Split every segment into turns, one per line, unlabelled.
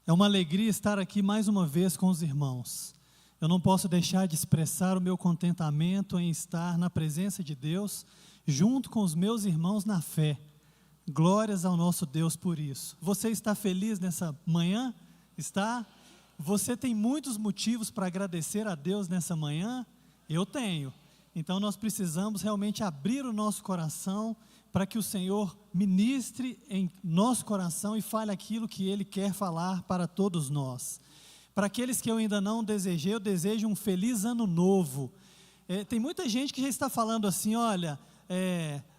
É uma alegria estar aqui mais uma vez com os irmãos. Eu não posso deixar de expressar o meu contentamento em estar na presença de Deus, junto com os meus irmãos na fé. Glórias ao nosso Deus por isso. Você está feliz nessa manhã? Está? Você tem muitos motivos para agradecer a Deus nessa manhã? Eu tenho. Então nós precisamos realmente abrir o nosso coração para que o Senhor ministre em nosso coração e fale aquilo que Ele quer falar para todos nós. Para aqueles que eu ainda não desejei, eu desejo um feliz ano novo. Tem muita gente que já está falando assim, olha,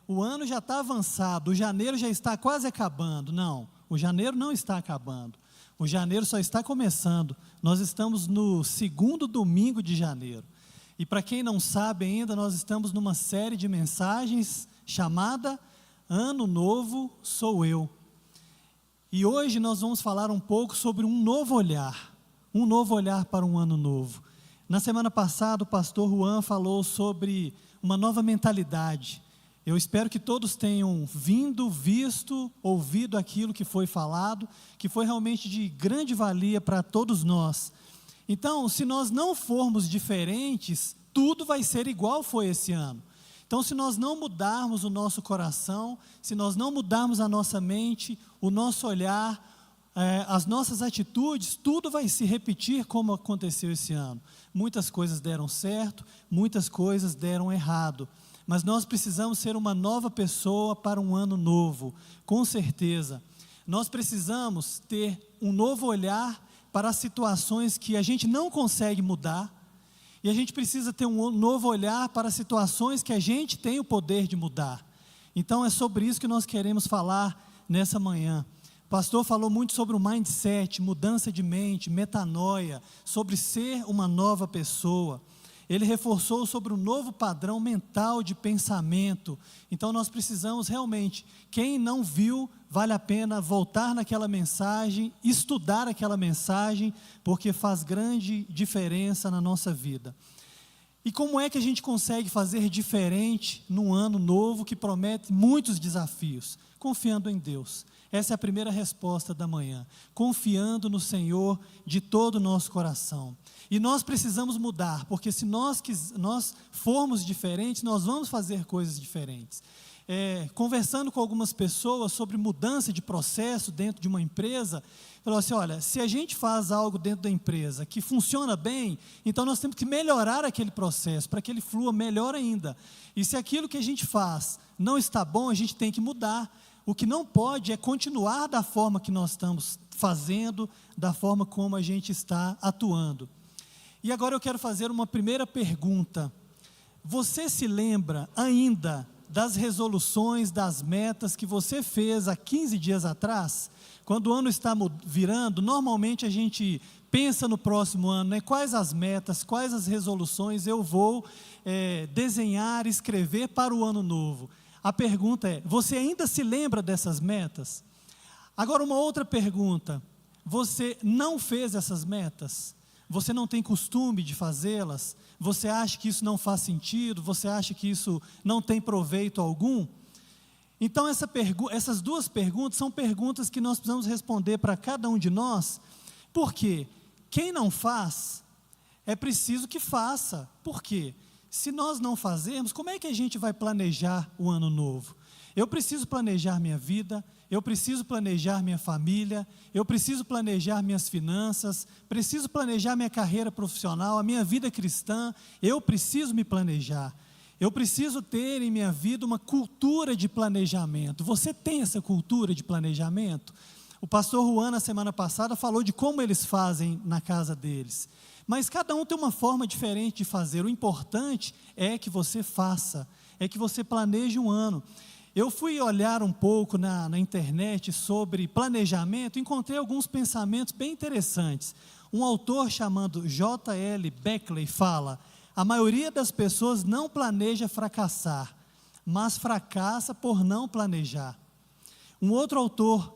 o ano já está avançado, o janeiro já está quase acabando. Não, o janeiro não está acabando, o janeiro só está começando. Nós estamos no segundo domingo de janeiro. E para quem não sabe ainda, nós estamos numa série de mensagens chamada Ano Novo Sou Eu. E hoje nós vamos falar um pouco sobre um novo olhar para um ano novo. Na semana passada o pastor Juan falou sobre uma nova mentalidade. Eu espero que todos tenham visto, ouvido aquilo que foi falado, que foi realmente de grande valia para todos nós. Então, se nós não formos diferentes, tudo vai ser igual foi esse ano. Então, se nós não mudarmos o nosso coração, se nós não mudarmos a nossa mente, o nosso olhar, as nossas atitudes, tudo vai se repetir como aconteceu esse ano. Muitas coisas deram certo, muitas coisas deram errado. Mas nós precisamos ser uma nova pessoa para um ano novo, com certeza. Nós precisamos ter um novo olhar para as situações que a gente não consegue mudar, e a gente precisa ter um novo olhar para as situações que a gente tem o poder de mudar. Então é sobre isso que nós queremos falar nessa manhã. O pastor falou muito sobre o mindset, mudança de mente, metanoia, sobre ser uma nova pessoa. Ele reforçou sobre um novo padrão mental de pensamento. Então nós precisamos realmente, quem não viu, vale a pena voltar naquela mensagem, estudar aquela mensagem, porque faz grande diferença na nossa vida. E como é que a gente consegue fazer diferente num ano novo que promete muitos desafios? Confiando em Deus. Essa é a primeira resposta da manhã. Confiando no Senhor de todo o nosso coração. E nós precisamos mudar, porque se nós formos diferentes, nós vamos fazer coisas diferentes. Conversando com algumas pessoas sobre mudança de processo dentro de uma empresa, falou assim, olha, se a gente faz algo dentro da empresa que funciona bem, então nós temos que melhorar aquele processo, para que ele flua melhor ainda. E se aquilo que a gente faz não está bom, a gente tem que mudar. O que não pode é continuar da forma que nós estamos fazendo, da forma como a gente está atuando. E agora eu quero fazer uma primeira pergunta. Você se lembra ainda das resoluções, das metas que você fez há 15 dias atrás? Quando o ano está virando, normalmente a gente pensa no próximo ano, né? Quais as metas, quais as resoluções eu vou desenhar, escrever para o ano novo? A pergunta é, você ainda se lembra dessas metas? Agora uma outra pergunta, você não fez essas metas? Você não tem costume de fazê-las? Você acha que isso não faz sentido? Você acha que isso não tem proveito algum? Então essas duas perguntas são perguntas que nós precisamos responder para cada um de nós, porque quem não faz, é preciso que faça. Por quê? Se nós não fazermos, como é que a gente vai planejar o ano novo? Eu preciso planejar minha vida, eu preciso planejar minha família, eu preciso planejar minhas finanças, preciso planejar minha carreira profissional, a minha vida cristã, eu preciso me planejar. Eu preciso ter em minha vida uma cultura de planejamento. Você tem essa cultura de planejamento? O pastor Juan, na semana passada, falou de como eles fazem na casa deles. Mas cada um tem uma forma diferente de fazer. O importante é que você faça, é que você planeje um ano. Eu fui olhar um pouco na internet sobre planejamento, encontrei alguns pensamentos bem interessantes. Um autor chamado J.L. Beckley fala, a maioria das pessoas não planeja fracassar, mas fracassa por não planejar. Um outro autor,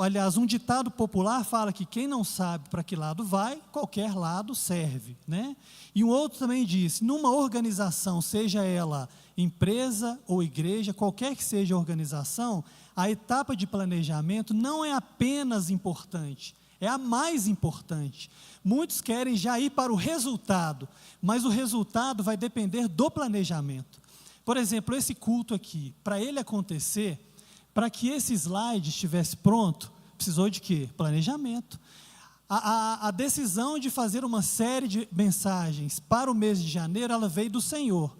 aliás, um ditado popular fala que quem não sabe para que lado vai, qualquer lado serve, né? E um outro também diz, numa organização, seja ela empresa ou igreja, qualquer que seja a organização, a etapa de planejamento não é apenas importante, é a mais importante. Muitos querem já ir para o resultado, mas o resultado vai depender do planejamento. Por exemplo, esse culto aqui, para ele acontecer, para que esse slide estivesse pronto, precisou de quê? Planejamento. A decisão de fazer uma série de mensagens para o mês de janeiro, ela veio do Senhor.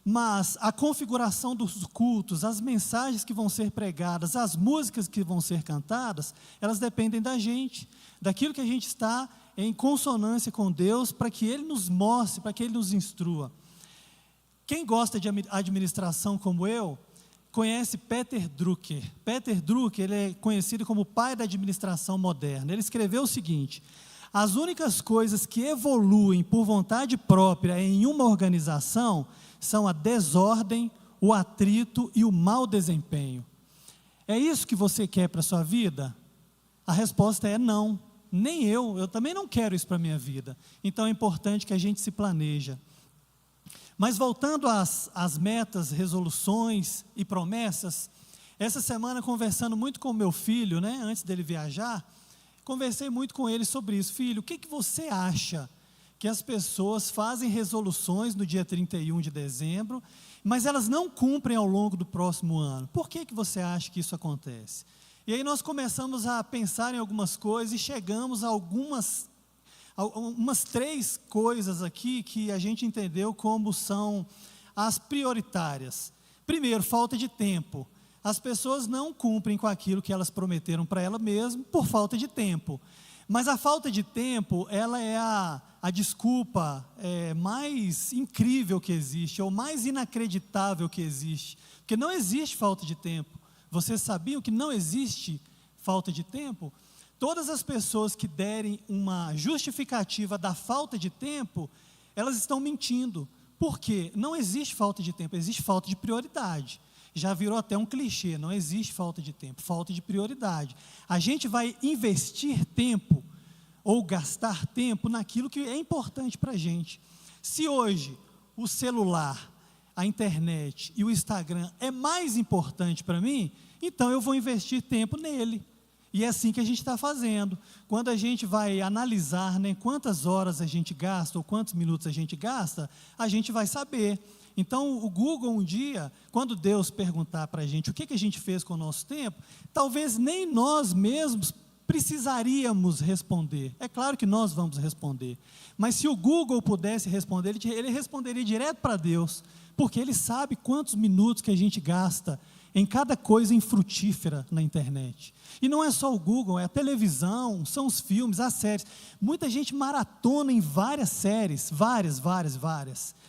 Mas a configuração dos cultos, as mensagens que vão ser pregadas, as músicas que vão ser cantadas, elas dependem da gente, daquilo que a gente está em consonância com Deus, para que Ele nos mostre, para que Ele nos instrua. Quem gosta de administração como eu, conhece Peter Drucker. Peter Drucker, ele é conhecido como o pai da administração moderna. Ele escreveu o seguinte: as únicas coisas que evoluem por vontade própria em uma organização são a desordem, o atrito e o mau desempenho. É isso que você quer para a sua vida? A resposta é não. Nem eu também não quero isso para a minha vida. Então é importante que a gente se planeja. Mas voltando às metas, resoluções e promessas, essa semana conversando muito com o meu filho, né, antes dele viajar, conversei muito com ele sobre isso. Filho, o que você acha que as pessoas fazem resoluções no dia 31 de dezembro, mas elas não cumprem ao longo do próximo ano? Por que você acha que isso acontece? E aí nós começamos a pensar em algumas coisas e chegamos a umas 3 coisas aqui que a gente entendeu como são as prioritárias. Primeiro, falta de tempo. As pessoas não cumprem com aquilo que elas prometeram para elas mesmas por falta de tempo. Mas a falta de tempo, ela é a desculpa mais incrível que existe, ou mais inacreditável que existe. Porque não existe falta de tempo. Vocês sabiam que não existe falta de tempo? Todas as pessoas que derem uma justificativa da falta de tempo, elas estão mentindo. Por quê? Não existe falta de tempo, existe falta de prioridade. Já virou até um clichê, não existe falta de tempo, falta de prioridade. A gente vai investir tempo ou gastar tempo naquilo que é importante para a gente. Se hoje o celular, a internet e o Instagram é mais importante para mim, então eu vou investir tempo nele. E é assim que a gente está fazendo. Quando a gente vai analisar, né, quantas horas a gente gasta ou quantos minutos a gente gasta, a gente vai saber. Então, o Google um dia, quando Deus perguntar para a gente o que a gente fez com o nosso tempo, talvez nem nós mesmos precisaríamos responder. É claro que nós vamos responder. Mas se o Google pudesse responder, ele responderia direto para Deus, porque ele sabe quantos minutos que a gente gasta em cada coisa infrutífera na internet. E não é só o Google, é a televisão, são os filmes, as séries. Muita gente maratona em várias séries, várias,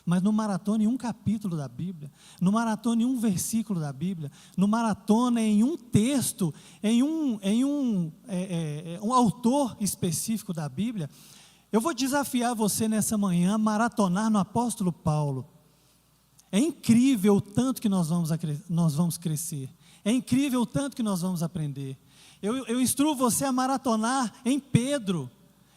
mas não maratona em um capítulo da Bíblia, não maratona em um versículo da Bíblia, não maratona em um texto, em um autor específico da Bíblia. Eu vou desafiar você nessa manhã a maratonar no apóstolo Paulo. É incrível o tanto que nós vamos crescer. É incrível o tanto que nós vamos aprender. Eu instruo você a maratonar em Pedro,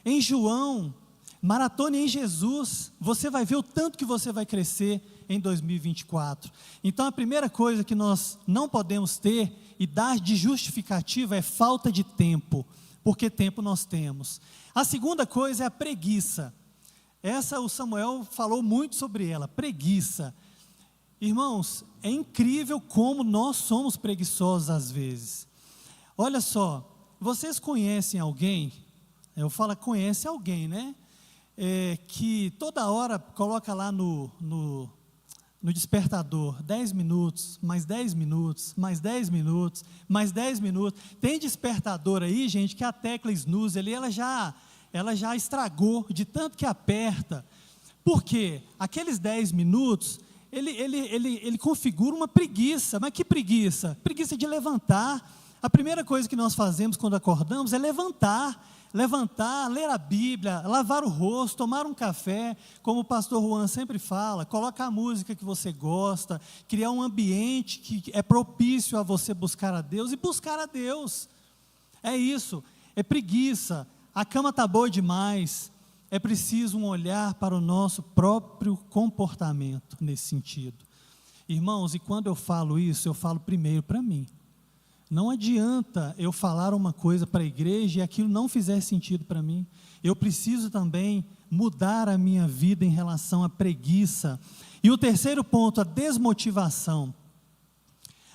em João, maratone em Jesus. Você vai ver o tanto que você vai crescer em 2024. Então a primeira coisa que nós não podemos ter e dar de justificativa é falta de tempo, porque tempo nós temos. A segunda coisa é a preguiça. Essa o Samuel falou muito sobre ela, preguiça. Irmãos, é incrível como nós somos preguiçosos às vezes. Olha só, vocês conhecem alguém, eu falo conhece alguém, né? Que toda hora coloca lá no despertador, 10 minutos, mais 10 minutos, mais 10 minutos, mais 10 minutos. Tem despertador aí, gente, que a tecla snooze ali, ela já estragou de tanto que aperta. Por quê? Aqueles 10 minutos... Ele configura uma preguiça. Mas que preguiça? Preguiça de levantar. A primeira coisa que nós fazemos quando acordamos é levantar, ler a Bíblia, lavar o rosto, tomar um café, como o pastor Juan sempre fala, colocar a música que você gosta, criar um ambiente que é propício a você buscar a Deus e buscar a Deus. É isso, é preguiça. A cama está boa demais. É preciso um olhar para o nosso próprio comportamento nesse sentido. Irmãos, e quando eu falo isso, eu falo primeiro para mim. Não adianta eu falar uma coisa para a igreja e aquilo não fizer sentido para mim. Eu preciso também mudar a minha vida em relação à preguiça. E o terceiro ponto, a desmotivação.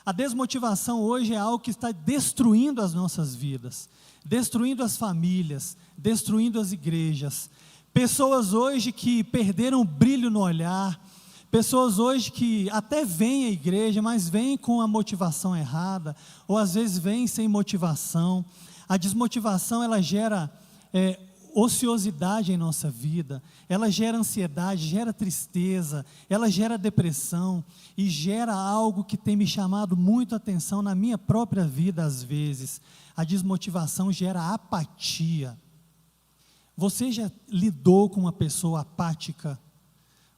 A desmotivação hoje é algo que está destruindo as nossas vidas, destruindo as famílias, destruindo as igrejas. Pessoas hoje que perderam o brilho no olhar, pessoas hoje que até vêm à igreja, mas vêm com a motivação errada, ou às vezes vêm sem motivação. A desmotivação, ela gera ociosidade em nossa vida, ela gera ansiedade, gera tristeza, ela gera depressão, e gera algo que tem me chamado muito a atenção na minha própria vida às vezes. A desmotivação gera apatia. Você já lidou com uma pessoa apática?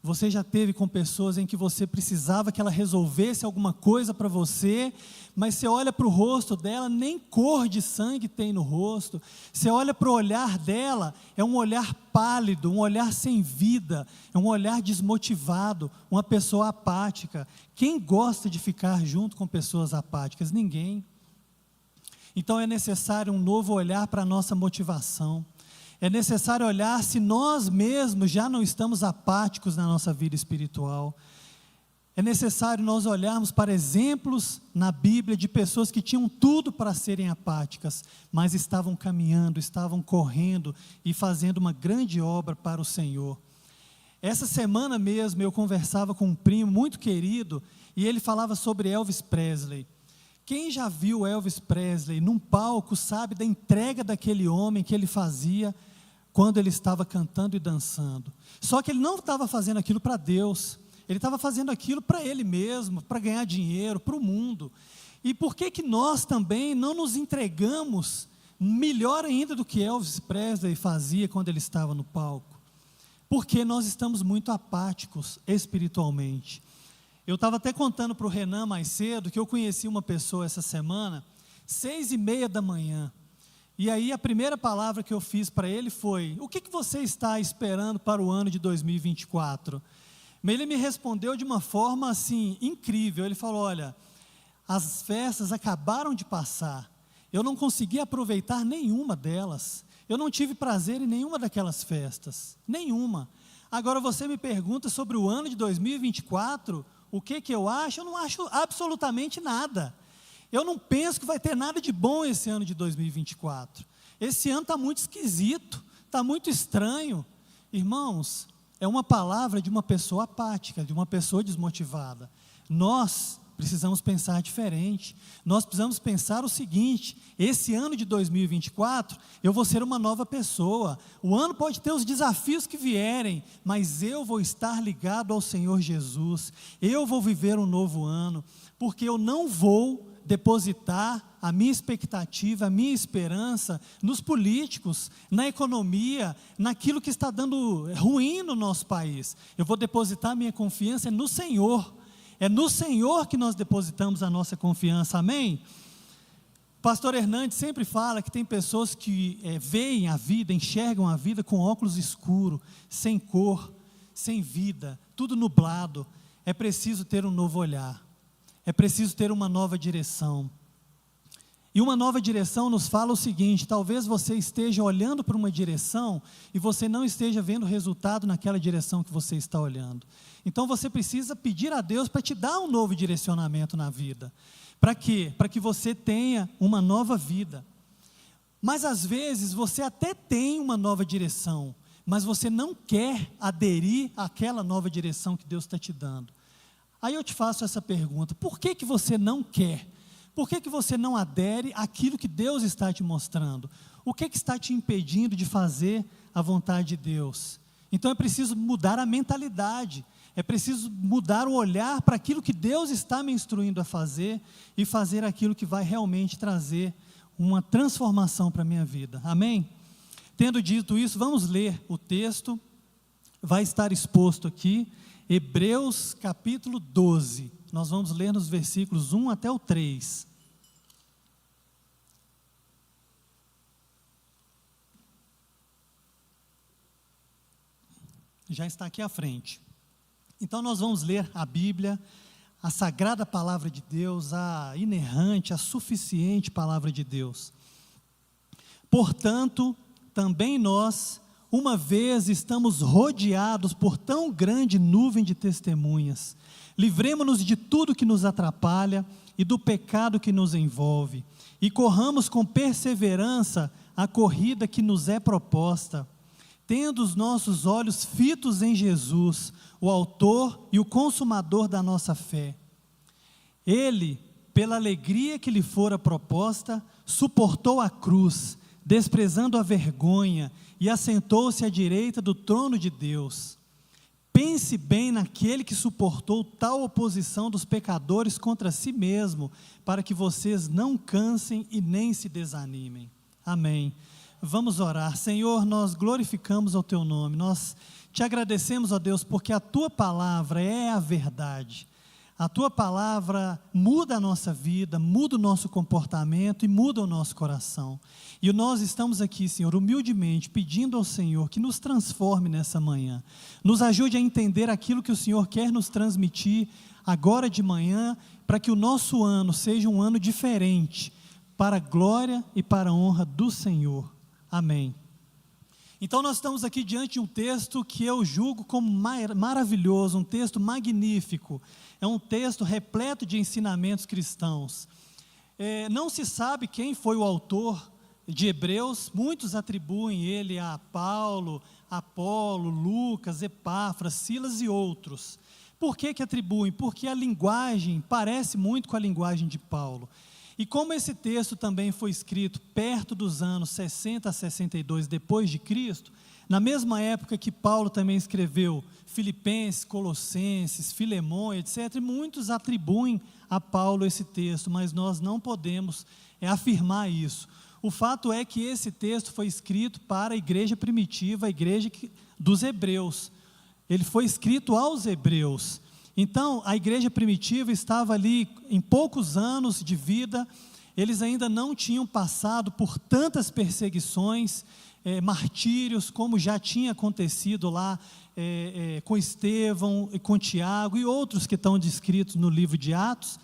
Você já teve com pessoas em que você precisava que ela resolvesse alguma coisa para você, mas você olha para o rosto dela, nem cor de sangue tem no rosto. Você olha para o olhar dela, é um olhar pálido, um olhar sem vida, é um olhar desmotivado, uma pessoa apática. Quem gosta de ficar junto com pessoas apáticas? Ninguém. Então é necessário um novo olhar para a nossa motivação. É necessário olhar se nós mesmos já não estamos apáticos na nossa vida espiritual. É necessário nós olharmos para exemplos na Bíblia de pessoas que tinham tudo para serem apáticas, mas estavam caminhando, estavam correndo e fazendo uma grande obra para o Senhor. Essa semana mesmo eu conversava com um primo muito querido e ele falava sobre Elvis Presley. Quem já viu Elvis Presley num palco sabe da entrega daquele homem que ele fazia quando ele estava cantando e dançando. Só que ele não estava fazendo aquilo para Deus, ele estava fazendo aquilo para ele mesmo, para ganhar dinheiro, para o mundo. E por que nós também não nos entregamos melhor ainda do que Elvis Presley fazia quando ele estava no palco? Porque nós estamos muito apáticos espiritualmente. Eu estava até contando para o Renan mais cedo que eu conheci uma pessoa essa semana, 6:30 da manhã. E aí a primeira palavra que eu fiz para ele foi: o que você está esperando para o ano de 2024? Mas ele me respondeu de uma forma assim, incrível. Ele falou: olha, as festas acabaram de passar, eu não consegui aproveitar nenhuma delas, eu não tive prazer em nenhuma daquelas festas, nenhuma. Agora você me pergunta sobre o ano de 2024, o que eu acho? Eu não acho absolutamente nada. Eu não penso que vai ter nada de bom esse ano de 2024. Esse ano está muito esquisito, está muito estranho. Irmãos, é uma palavra de uma pessoa apática, de uma pessoa desmotivada. Nós precisamos pensar diferente. Nós precisamos pensar o seguinte: esse ano de 2024, eu vou ser uma nova pessoa. O ano pode ter os desafios que vierem, mas eu vou estar ligado ao Senhor Jesus. Eu vou viver um novo ano, porque eu não vou depositar a minha expectativa, a minha esperança nos políticos, na economia, naquilo que está dando ruim no nosso país. Eu vou depositar a minha confiança no Senhor. É no Senhor que nós depositamos a nossa confiança, amém? O pastor Hernandes sempre fala que tem pessoas que veem a vida, enxergam a vida com óculos escuros, sem cor, sem vida, tudo nublado. É preciso ter um novo olhar, é preciso ter uma nova direção. E uma nova direção nos fala o seguinte: talvez você esteja olhando para uma direção e você não esteja vendo resultado naquela direção que você está olhando. Então você precisa pedir a Deus para te dar um novo direcionamento na vida. Para quê? Para que você tenha uma nova vida. Mas às vezes você até tem uma nova direção, mas você não quer aderir àquela nova direção que Deus está te dando. Aí eu te faço essa pergunta: por que você não quer? Por que você não adere àquilo que Deus está te mostrando? O que está te impedindo de fazer a vontade de Deus? Então é preciso mudar a mentalidade, é preciso mudar o olhar para aquilo que Deus está me instruindo a fazer e fazer aquilo que vai realmente trazer uma transformação para a minha vida, amém? Tendo dito isso, vamos ler o texto, vai estar exposto aqui, Hebreus capítulo 12. Nós vamos ler nos versículos 1 até o 3. Já está aqui à frente. Então nós vamos ler a Bíblia, a sagrada palavra de Deus, a inerrante, a suficiente palavra de Deus. Portanto, também nós, uma vez estamos rodeados por tão grande nuvem de testemunhas, livremo-nos de tudo que nos atrapalha e do pecado que nos envolve, e corramos com perseverança a corrida que nos é proposta, tendo os nossos olhos fitos em Jesus, o autor e o consumador da nossa fé. Ele, pela alegria que lhe fora proposta, suportou a cruz, desprezando a vergonha, e assentou-se à direita do trono de Deus. Pense bem naquele que suportou tal oposição dos pecadores contra si mesmo, para que vocês não cansem e nem se desanimem. Amém. Vamos orar. Senhor, nós glorificamos ao Teu nome, nós te agradecemos, ó Deus, porque a Tua palavra é a verdade. A Tua palavra muda a nossa vida, muda o nosso comportamento e muda o nosso coração. E nós estamos aqui, Senhor, humildemente pedindo ao Senhor que nos transforme nessa manhã. Nos ajude a entender aquilo que o Senhor quer nos transmitir agora de manhã, para que o nosso ano seja um ano diferente, para a glória e para a honra do Senhor. Amém. Então nós estamos aqui diante de um texto que eu julgo como maravilhoso, um texto magnífico. É um texto repleto de ensinamentos cristãos. Não se sabe quem foi o autor de Hebreus, muitos atribuem ele a Paulo, Apolo, Lucas, Epáfras, Silas e outros. Por que atribuem? Porque a linguagem parece muito com a linguagem de Paulo. E como esse texto também foi escrito perto dos anos 60 a 62 depois de Cristo, na mesma época que Paulo também escreveu Filipenses, Colossenses, Filemão, etc., e muitos atribuem a Paulo esse texto, mas nós não podemos afirmar isso. O fato é que esse texto foi escrito para a igreja primitiva, a igreja dos hebreus. Ele foi escrito aos hebreus. Então, a igreja primitiva estava ali em poucos anos de vida, eles ainda não tinham passado por tantas perseguições, martírios, como já tinha acontecido lá com Estevão, com Tiago e outros que estão descritos no livro de Atos.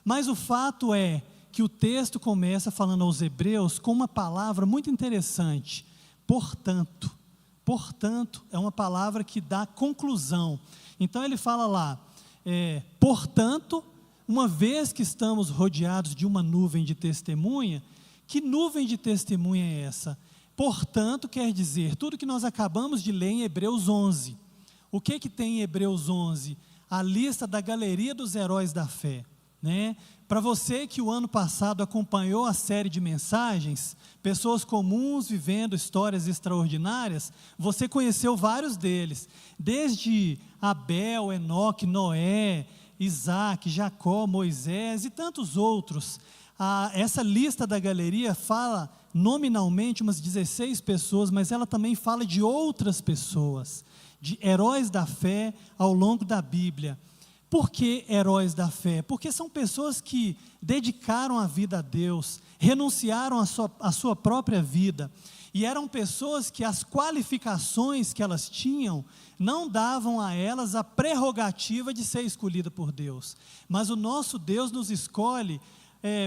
Mas o fato é que o texto começa falando aos hebreus com uma palavra muito interessante, portanto. Portanto, é uma palavra que dá conclusão. Então ele fala lá, portanto, uma vez que estamos rodeados de uma nuvem de testemunha, que nuvem de testemunha é essa? Portanto, quer dizer, tudo que nós acabamos de ler em Hebreus 11. O que tem em Hebreus 11? A lista da galeria dos heróis da fé, né? Para você que o ano passado acompanhou a série de mensagens, pessoas comuns vivendo histórias extraordinárias, você conheceu vários deles, desde Abel, Enoque, Noé, Isaac, Jacó, Moisés e tantos outros. Essa lista da galeria fala nominalmente umas 16 pessoas, mas ela também fala de outras pessoas, de heróis da fé ao longo da Bíblia. Por que heróis da fé? Porque são pessoas que dedicaram a vida a Deus, renunciaram à sua própria vida, e eram pessoas que as qualificações que elas tinham não davam a elas a prerrogativa de ser escolhida por Deus. Mas o nosso Deus nos escolhe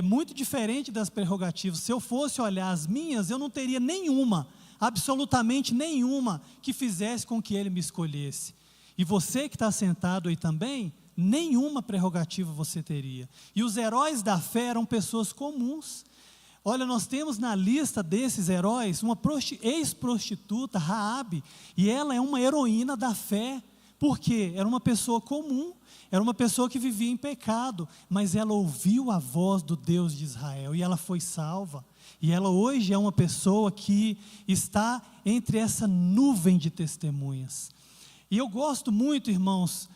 muito diferente das prerrogativas. Se eu fosse olhar as minhas, eu não teria nenhuma, absolutamente nenhuma, que fizesse com que Ele me escolhesse. E você que está sentado aí também, nenhuma prerrogativa você teria. E os heróis da fé eram pessoas comuns. Olha, nós temos na lista desses heróis uma ex-prostituta, Raabe, e ela é uma heroína da fé. Por quê? Era uma pessoa comum, era uma pessoa que vivia em pecado, mas ela ouviu a voz do Deus de Israel e ela foi salva. E ela hoje é uma pessoa que está entre essa nuvem de testemunhas. E eu gosto muito, irmãos,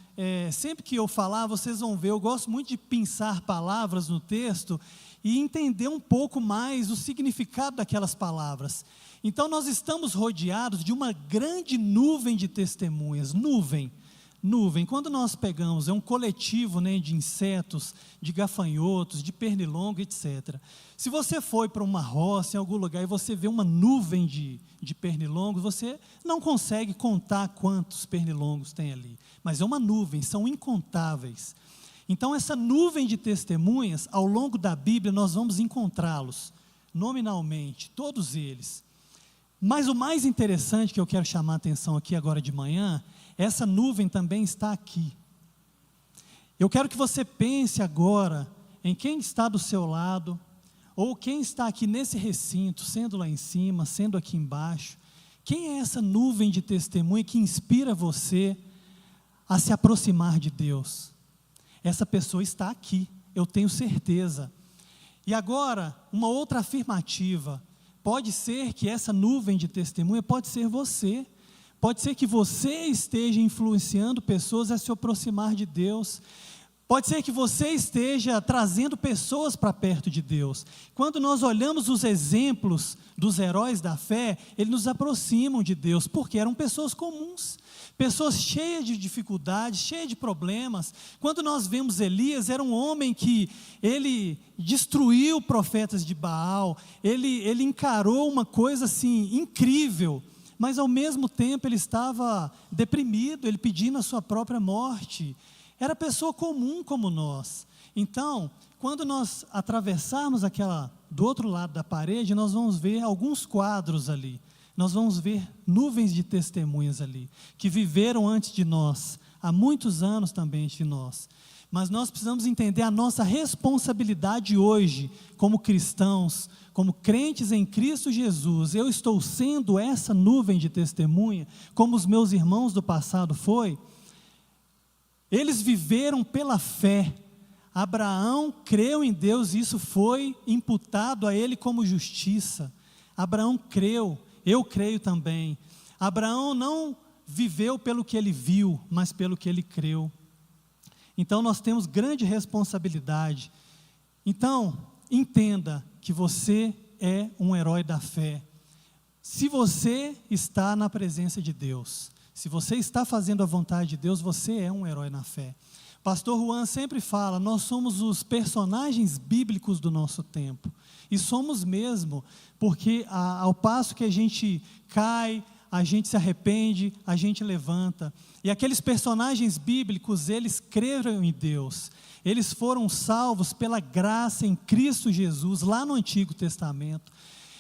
sempre que eu falar, vocês vão ver, eu gosto muito de pensar palavras no texto e entender um pouco mais o significado daquelas palavras. Então nós estamos rodeados de uma grande nuvem de testemunhas. Nuvem, quando nós pegamos, é um coletivo, né, de insetos, de gafanhotos, de pernilongo, etc. Se você for para uma roça, em algum lugar, e você vê uma nuvem de pernilongos, você não consegue contar quantos pernilongos tem ali. Mas é uma nuvem, são incontáveis. Então, essa nuvem de testemunhas, ao longo da Bíblia, nós vamos encontrá-los, nominalmente, todos eles. Mas o mais interessante que eu quero chamar a atenção aqui agora de manhã, essa nuvem também está aqui. Eu quero que você pense agora em quem está do seu lado, ou quem está aqui nesse recinto, sendo lá em cima, sendo aqui embaixo. Quem é essa nuvem de testemunha que inspira você a se aproximar de Deus? Essa pessoa está aqui, eu tenho certeza. E agora, uma outra afirmativa. Pode ser que essa nuvem de testemunha pode ser você. Pode ser que você esteja influenciando pessoas a se aproximar de Deus. Pode ser que você esteja trazendo pessoas para perto de Deus. Quando nós olhamos os exemplos dos heróis da fé, eles nos aproximam de Deus, porque eram pessoas comuns, pessoas cheias de dificuldades, cheias de problemas. Quando nós vemos Elias, era um homem que ele destruiu profetas de Baal, ele encarou uma coisa assim incrível, mas ao mesmo tempo ele estava deprimido, ele pedindo a sua própria morte. Era pessoa comum como nós. Então, quando nós atravessarmos do outro lado da parede, nós vamos ver alguns quadros ali. Nós vamos ver nuvens de testemunhas ali, que viveram antes de nós, há muitos anos também antes de nós. Mas nós precisamos entender a nossa responsabilidade hoje, como cristãos, como crentes em Cristo Jesus. Eu estou sendo essa nuvem de testemunha, como os meus irmãos do passado foi. Eles viveram pela fé. Abraão creu em Deus e isso foi imputado a ele como justiça. Abraão creu, eu creio também. Abraão não viveu pelo que ele viu, mas pelo que ele creu. Então nós temos grande responsabilidade. Então, entenda que você é um herói da fé. Se você está na presença de Deus, se você está fazendo a vontade de Deus, você é um herói na fé. Pastor Juan sempre fala, nós somos os personagens bíblicos do nosso tempo. E somos mesmo, porque ao passo que a gente cai, a gente se arrepende, a gente levanta. E aqueles personagens bíblicos, eles creram em Deus. Eles foram salvos pela graça em Cristo Jesus, lá no Antigo Testamento.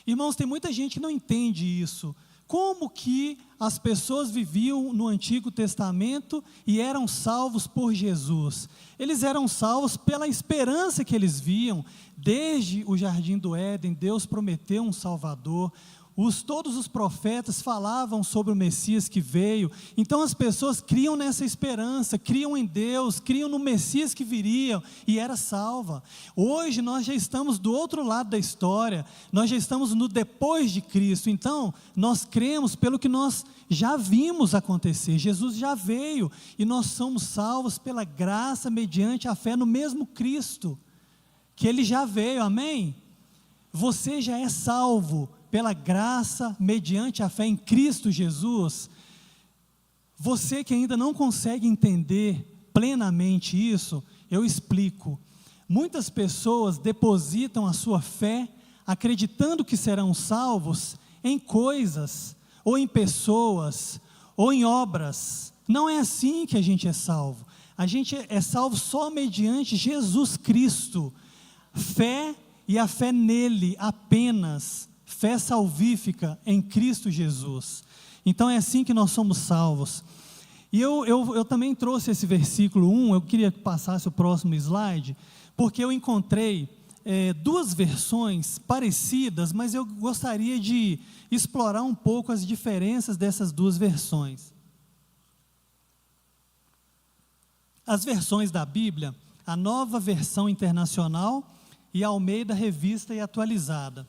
Irmãos, tem muita gente que não entende isso. Como que as pessoas viviam no Antigo Testamento e eram salvos por Jesus? Eles eram salvos pela esperança que eles viam. Desde o Jardim do Éden, Deus prometeu um Salvador. Todos os profetas falavam sobre o Messias que veio. Então as pessoas criam nessa esperança, criam em Deus, criam no Messias que viria e era salva. Hoje nós já estamos do outro lado da história, nós já estamos no depois de Cristo. Então nós cremos pelo que nós já vimos acontecer. Jesus já veio e nós somos salvos pela graça mediante a fé no mesmo Cristo, que Ele já veio, amém? Você já é salvo pela graça, mediante a fé em Cristo Jesus. Você que ainda não consegue entender plenamente isso, eu explico. Muitas pessoas depositam a sua fé, acreditando que serão salvos em coisas, ou em pessoas, ou em obras. Não é assim que a gente é salvo. A gente é salvo só mediante Jesus Cristo. Fé e a fé nele apenas. Fé salvífica em Cristo Jesus. Então é assim que nós somos salvos. E eu também trouxe esse versículo 1, eu queria que passasse o próximo slide, porque eu encontrei duas versões parecidas, mas eu gostaria de explorar um pouco as diferenças dessas duas versões. As versões da Bíblia, a Nova Versão Internacional e a Almeida Revista e Atualizada.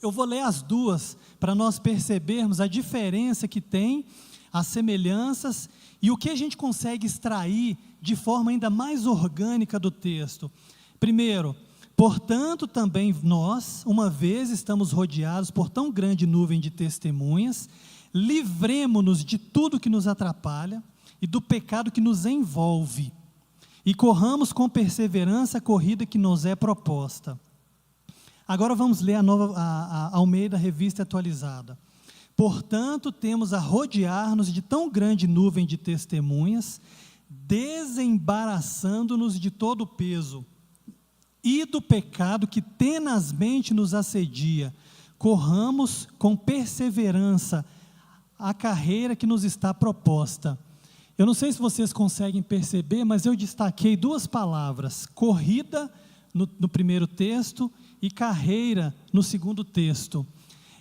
Eu vou ler as duas para nós percebermos a diferença que tem, as semelhanças e o que a gente consegue extrair de forma ainda mais orgânica do texto. Primeiro, portanto também nós, uma vez estamos rodeados por tão grande nuvem de testemunhas, livremo-nos de tudo que nos atrapalha e do pecado que nos envolve, e corramos com perseverança a corrida que nos é proposta. Agora vamos ler a Almeida Revista Atualizada. Portanto, temos a rodear-nos de tão grande nuvem de testemunhas, desembaraçando-nos de todo o peso e do pecado que tenazmente nos assedia, corramos com perseverança a carreira que nos está proposta. Eu não sei se vocês conseguem perceber, mas eu destaquei duas palavras: corrida no primeiro texto e carreira no segundo texto.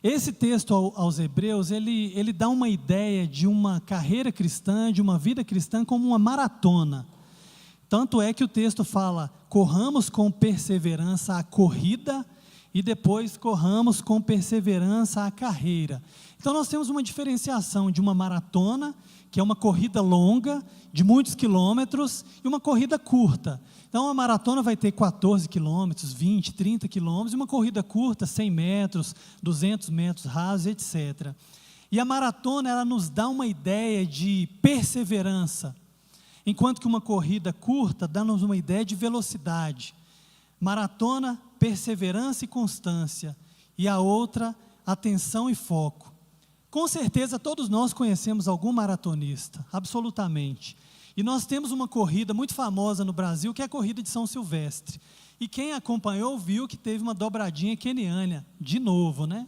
Esse texto aos Hebreus, ele dá uma ideia de uma carreira cristã, de uma vida cristã como uma maratona. Tanto é que o texto fala: corramos com perseverança a corrida e depois corramos com perseverança a carreira. Então nós temos uma diferenciação de uma maratona, que é uma corrida longa, de muitos quilômetros, e uma corrida curta. Então a maratona vai ter 14 quilômetros, 20, 30 quilômetros, e uma corrida curta, 100 metros, 200 metros rasos, etc. E a maratona, ela nos dá uma ideia de perseverança, enquanto que uma corrida curta dá-nos uma ideia de velocidade. Maratona, perseverança e constância, e a outra, atenção e foco. Com certeza todos nós conhecemos algum maratonista, absolutamente. E nós temos uma corrida muito famosa no Brasil, que é a corrida de São Silvestre. E quem acompanhou viu que teve uma dobradinha queniana, de novo, né?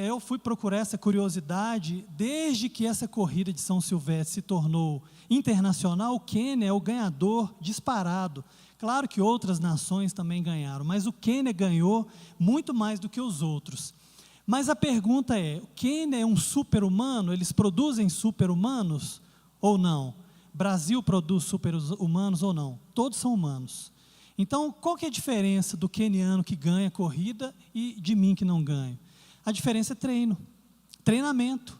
Eu fui procurar essa curiosidade. Desde que essa corrida de São Silvestre se tornou internacional, o Quênia é o ganhador disparado. Claro que outras nações também ganharam, mas o Quênia ganhou muito mais do que os outros. Mas a pergunta é: o Quênia é um super-humano? Eles produzem super-humanos ou não? Brasil produz super-humanos ou não? Todos são humanos. Então, qual que é a diferença do queniano que ganha corrida e de mim que não ganho? A diferença é treino, treinamento,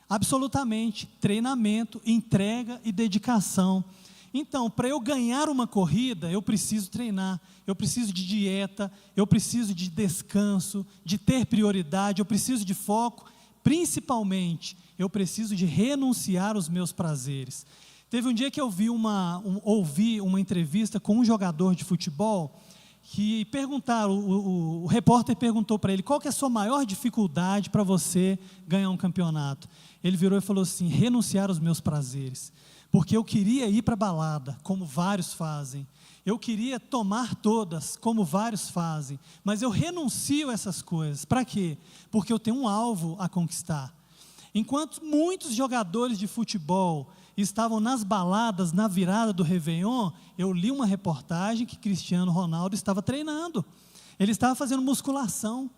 absolutamente, treinamento, entrega e dedicação. Então, para eu ganhar uma corrida, eu preciso treinar, eu preciso de dieta, eu preciso de descanso, de ter prioridade, eu preciso de foco, principalmente, eu preciso de renunciar aos meus prazeres. Teve um dia que eu ouvi uma entrevista com um jogador de futebol, que perguntaram, o repórter perguntou para ele: qual que é a sua maior dificuldade para você ganhar um campeonato? Ele virou e falou assim: renunciar aos meus prazeres. Porque eu queria ir para a balada, como vários fazem. Eu queria tomar todas, como vários fazem. Mas eu renuncio a essas coisas. Para quê? Porque eu tenho um alvo a conquistar. Enquanto muitos jogadores de futebol estavam nas baladas na virada do Réveillon, eu li uma reportagem que Cristiano Ronaldo estava treinando. Ele estava fazendo musculação.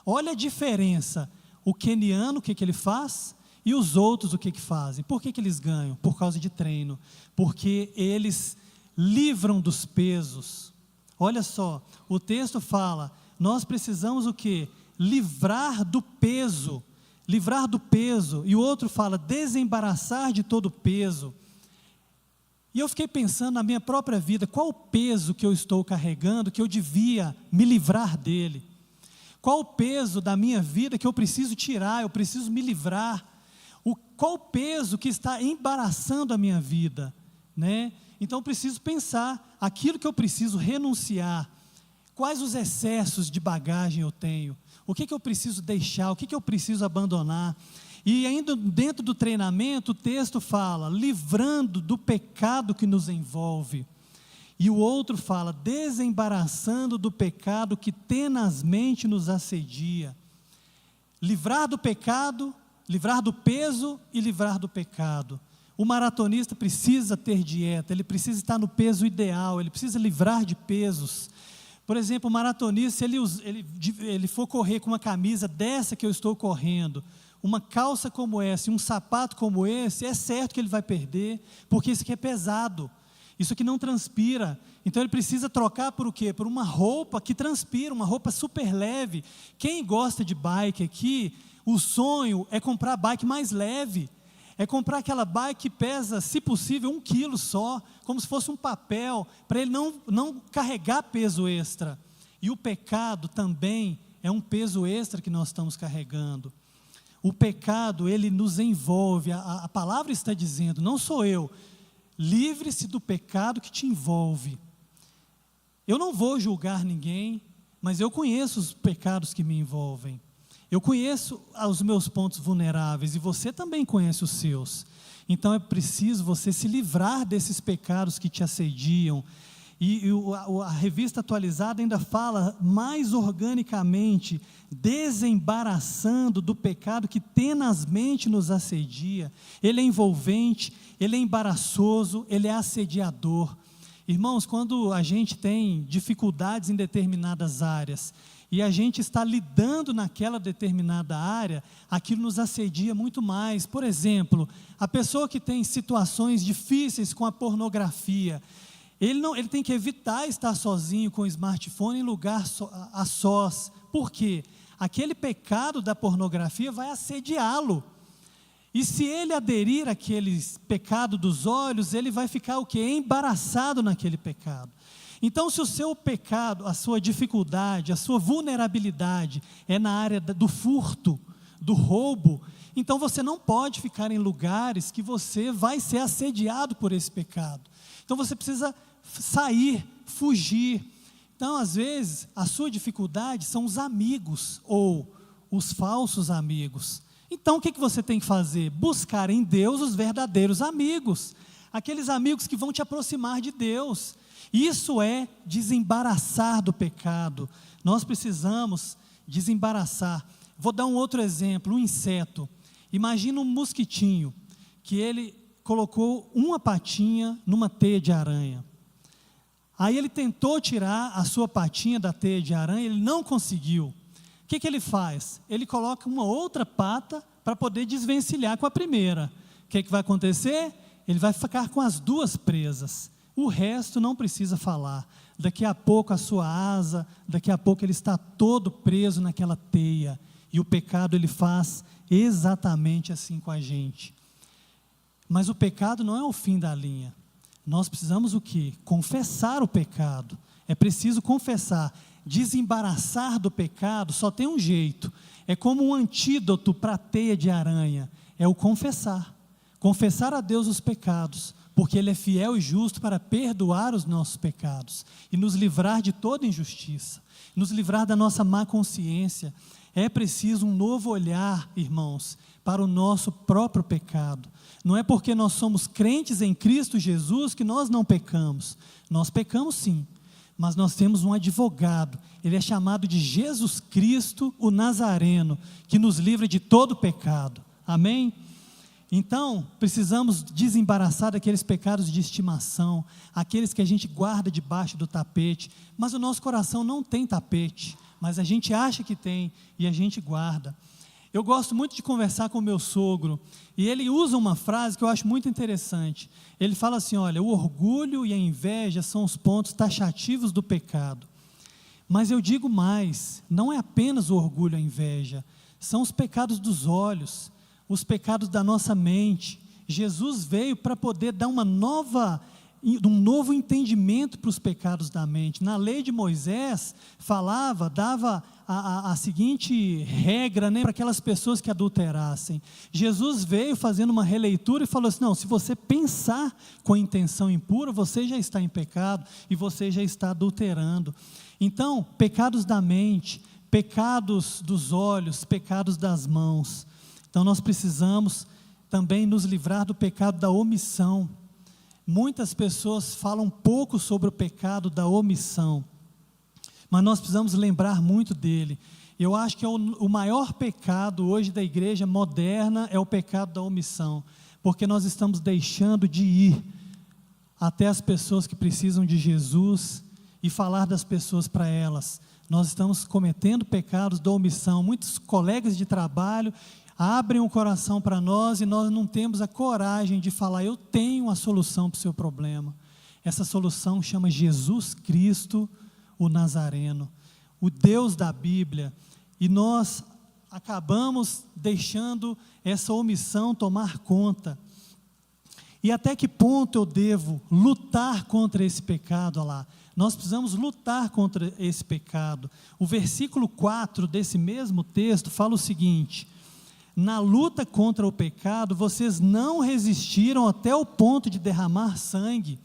Olha a diferença. O queniano, o que ele faz? E os outros, o que fazem? Por que eles ganham? Por causa de treino. Porque eles livram dos pesos. Olha só, o texto fala: nós precisamos o quê? Livrar do peso. Livrar do peso. E o outro fala: desembaraçar de todo o peso. E eu fiquei pensando na minha própria vida: qual o peso que eu estou carregando, que eu devia me livrar dele? Qual o peso da minha vida que eu preciso tirar, eu preciso me livrar? Qual o peso que está embaraçando a minha vida, né? Então eu preciso pensar aquilo que eu preciso renunciar. Quais os excessos de bagagem eu tenho? O que eu preciso deixar? O que eu preciso abandonar? E ainda dentro do treinamento, o texto fala: livrando do pecado que nos envolve. E o outro fala: desembaraçando do pecado que tenazmente nos assedia. Livrar do pecado, livrar do peso e livrar do pecado. O maratonista precisa ter dieta, ele precisa estar no peso ideal, ele precisa livrar de pesos. Por exemplo, o maratonista, se ele for correr com uma camisa dessa que eu estou correndo, uma calça como essa e um sapato como esse, é certo que ele vai perder, porque isso aqui é pesado, isso aqui não transpira. Então ele precisa trocar por o quê? Por uma roupa que transpira, uma roupa super leve. Quem gosta de bike aqui, o sonho é comprar a bike mais leve, é comprar aquela bike que pesa, se possível, 1 quilo só, como se fosse um papel, para ele não carregar peso extra. E o pecado também é um peso extra que nós estamos carregando. O pecado, ele nos envolve, a palavra está dizendo, não sou eu, livre-se do pecado que te envolve. Eu não vou julgar ninguém, mas eu conheço os pecados que me envolvem. Eu conheço os meus pontos vulneráveis e você também conhece os seus. Então é preciso você se livrar desses pecados que te assediam. E a revista atualizada ainda fala mais organicamente, desembaraçando do pecado que tenazmente nos assedia. Ele é envolvente, ele é embaraçoso, ele é assediador. Irmãos, quando a gente tem dificuldades em determinadas áreas, e a gente está lidando naquela determinada área, aquilo nos assedia muito mais. Por exemplo, a pessoa que tem situações difíceis com a pornografia, ele tem que evitar estar sozinho com o smartphone em lugar a sós. Por quê? Aquele pecado da pornografia vai assediá-lo. E se ele aderir àquele pecado dos olhos, ele vai ficar o quê? Embaraçado naquele pecado. Então, se o seu pecado, a sua dificuldade, a sua vulnerabilidade é na área do furto, do roubo, então você não pode ficar em lugares que você vai ser assediado por esse pecado. Então você precisa sair, fugir. Então, às vezes, a sua dificuldade são os amigos ou os falsos amigos. Então, o que você tem que fazer? Buscar em Deus os verdadeiros amigos, aqueles amigos que vão te aproximar de Deus. Isso é desembaraçar do pecado. Nós precisamos desembaraçar. Vou dar um outro exemplo, um inseto. Imagina um mosquitinho, que ele colocou uma patinha numa teia de aranha. Aí ele tentou tirar a sua patinha da teia de aranha, ele não conseguiu. O que ele faz? Ele coloca uma outra pata para poder desvencilhar com a primeira. O que vai acontecer? Ele vai ficar com as duas presas. O resto não precisa falar. Daqui a pouco a sua asa, daqui a pouco ele está todo preso naquela teia. E o pecado ele faz exatamente assim com a gente. Mas o pecado não é o fim da linha. Nós precisamos o quê? Confessar o pecado. É preciso confessar. Desembaraçar do pecado só tem um jeito. É como um antídoto para a teia de aranha. É o confessar. Confessar a Deus os pecados, porque Ele é fiel e justo para perdoar os nossos pecados e nos livrar de toda injustiça, nos livrar da nossa má consciência. É preciso um novo olhar, irmãos, para o nosso próprio pecado. Não é porque nós somos crentes em Cristo Jesus que nós não pecamos. Nós pecamos sim, mas nós temos um advogado. Ele é chamado de Jesus Cristo, o Nazareno, que nos livra de todo pecado. Amém? Então, precisamos desembaraçar daqueles pecados de estimação, aqueles que a gente guarda debaixo do tapete, mas o nosso coração não tem tapete, mas a gente acha que tem e a gente guarda. Eu gosto muito de conversar com o meu sogro, e ele usa uma frase que eu acho muito interessante. Ele fala assim, olha, o orgulho e a inveja são os pontos taxativos do pecado. Mas eu digo mais, não é apenas o orgulho e a inveja, são os pecados dos olhos, os pecados da nossa mente. Jesus veio para poder dar um novo entendimento para os pecados da mente. Na lei de Moisés, dava a seguinte regra, para aquelas pessoas que adulterassem. Jesus veio fazendo uma releitura e falou assim, não, se você pensar com intenção impura, você já está em pecado e você já está adulterando. Então, pecados da mente, pecados dos olhos, pecados das mãos. Então nós precisamos também nos livrar do pecado da omissão. Muitas pessoas falam pouco sobre o pecado da omissão, mas nós precisamos lembrar muito dele. Eu acho que o maior pecado hoje da igreja moderna é o pecado da omissão, porque nós estamos deixando de ir até as pessoas que precisam de Jesus e falar das pessoas para elas. Nós estamos cometendo pecados da omissão. Muitos colegas de trabalho abrem o coração para nós e nós não temos a coragem de falar, eu tenho a solução para o seu problema. Essa solução chama Jesus Cristo, o Nazareno, o Deus da Bíblia. E nós acabamos deixando essa omissão tomar conta. E até que ponto eu devo lutar contra esse pecado? Olha lá, nós precisamos lutar contra esse pecado. O versículo 4 desse mesmo texto fala o seguinte: na luta contra o pecado, vocês não resistiram até o ponto de derramar sangue.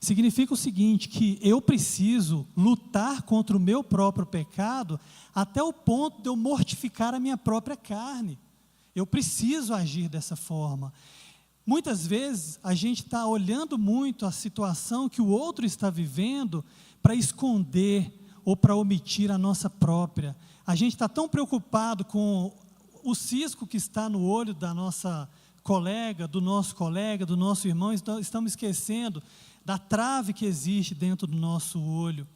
Significa o seguinte, que eu preciso lutar contra o meu próprio pecado até o ponto de eu mortificar a minha própria carne. Eu preciso agir dessa forma. Muitas vezes a gente está olhando muito a situação que o outro está vivendo para esconder ou para omitir a nossa própria. A gente está tão preocupado com o cisco que está no olho da nossa colega, do nosso irmão, estamos esquecendo da trave que existe dentro do nosso olho.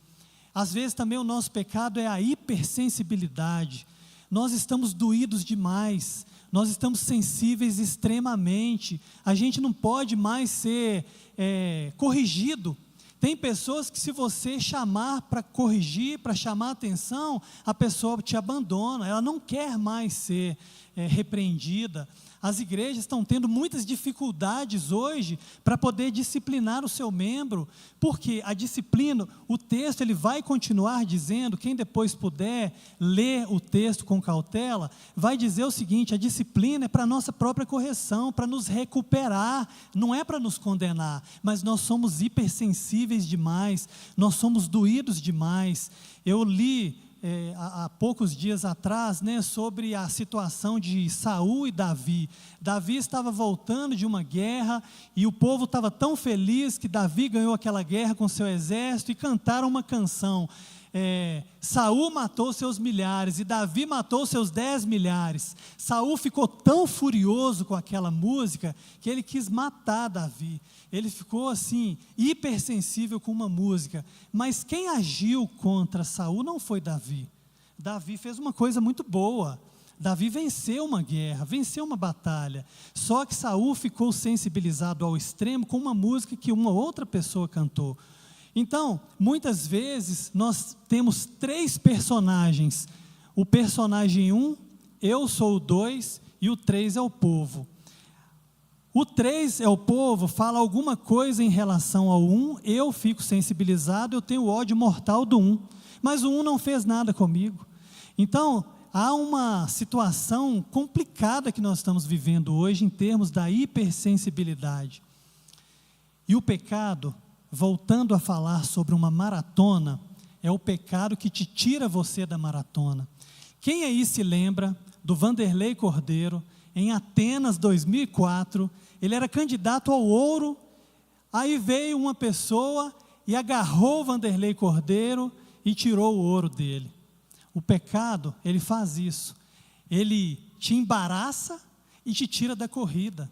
Às vezes também o nosso pecado é a hipersensibilidade. Nós estamos doídos demais, nós estamos sensíveis extremamente, a gente não pode mais ser corrigido. Tem pessoas que, se você chamar para corrigir, para chamar a atenção, a pessoa te abandona, ela não quer mais ser repreendida. As igrejas estão tendo muitas dificuldades hoje para poder disciplinar o seu membro, porque a disciplina, o texto, ele vai continuar dizendo, quem depois puder ler o texto com cautela, vai dizer o seguinte: a disciplina é para a nossa própria correção, para nos recuperar, não é para nos condenar, mas nós somos hipersensíveis demais, nós somos doídos demais. Eu li há poucos dias atrás, sobre a situação de Saul e Davi. Davi estava voltando de uma guerra e o povo estava tão feliz que Davi ganhou aquela guerra com seu exército e cantaram uma canção. Saul matou seus milhares e Davi matou seus 10 milhares. Saul ficou tão furioso com aquela música que ele quis matar Davi. Ele ficou assim, hipersensível com uma música. Mas quem agiu contra Saul não foi Davi. Davi fez uma coisa muito boa. Davi venceu uma guerra, venceu uma batalha. Só que Saul ficou sensibilizado ao extremo com uma música que uma outra pessoa cantou. Então, muitas vezes, nós temos 3 personagens. O personagem 1, eu sou o 2, e o 3 é o povo. O 3 é o povo, fala alguma coisa em relação ao 1, eu fico sensibilizado, eu tenho ódio mortal do 1. Mas o 1 não fez nada comigo. Então, há uma situação complicada que nós estamos vivendo hoje em termos da hipersensibilidade. E o pecado, voltando a falar sobre uma maratona, é o pecado que te tira você da maratona. Quem aí se lembra do Vanderlei Cordeiro, em Atenas 2004, ele era candidato ao ouro, aí veio uma pessoa e agarrou o Vanderlei Cordeiro e tirou o ouro dele. O pecado, ele faz isso, ele te embaraça e te tira da corrida.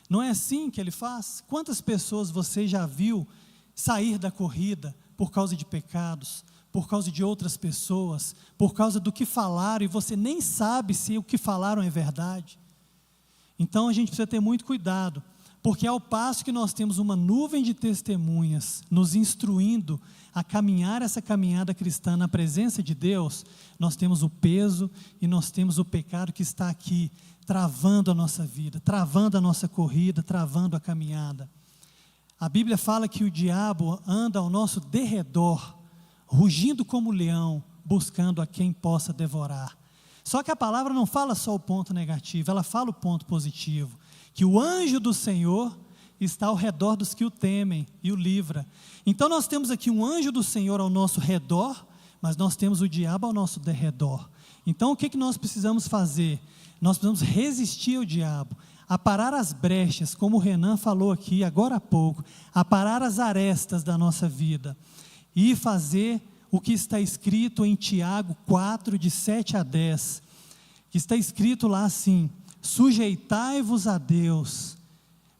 Não é assim que ele faz? Quantas pessoas você já viu sair da corrida por causa de pecados, por causa de outras pessoas, por causa do que falaram, e você nem sabe se o que falaram é verdade? Então a gente precisa ter muito cuidado, porque ao passo que nós temos uma nuvem de testemunhas nos instruindo a caminhar essa caminhada cristã na presença de Deus, nós temos o peso e nós temos o pecado que está aqui, travando a nossa vida, travando a nossa corrida, travando a caminhada. A Bíblia fala que o diabo anda ao nosso derredor, rugindo como leão, buscando a quem possa devorar. Só que a palavra não fala só o ponto negativo, ela fala o ponto positivo, que o anjo do Senhor está ao redor dos que o temem e o livra. Então nós temos aqui um anjo do Senhor ao nosso redor, mas nós temos o diabo ao nosso derredor. Então o que nós precisamos fazer? Nós precisamos resistir ao diabo, aparar as brechas, como o Renan falou aqui agora há pouco, aparar as arestas da nossa vida e fazer o que está escrito em Tiago 4, de 7 a 10, que está escrito lá assim: sujeitai-vos a Deus,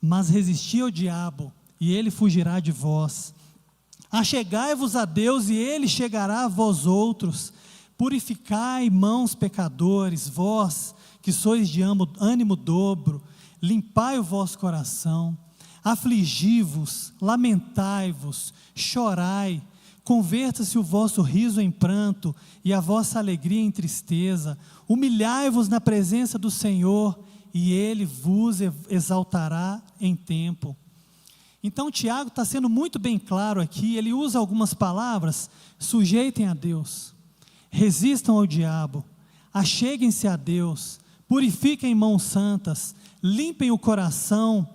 mas resisti ao diabo, e ele fugirá de vós. Achegai-vos a Deus, e ele chegará a vós outros. Purificai, mãos pecadores, vós que sois de ânimo dobro, limpai o vosso coração, afligi-vos, lamentai-vos, chorai, converta-se o vosso riso em pranto e a vossa alegria em tristeza, humilhai-vos na presença do Senhor e Ele vos exaltará em tempo. Então Tiago está sendo muito bem claro aqui, ele usa algumas palavras: sujeitem a Deus, resistam ao diabo, acheguem-se a Deus, purifiquem mãos santas, limpem o coração,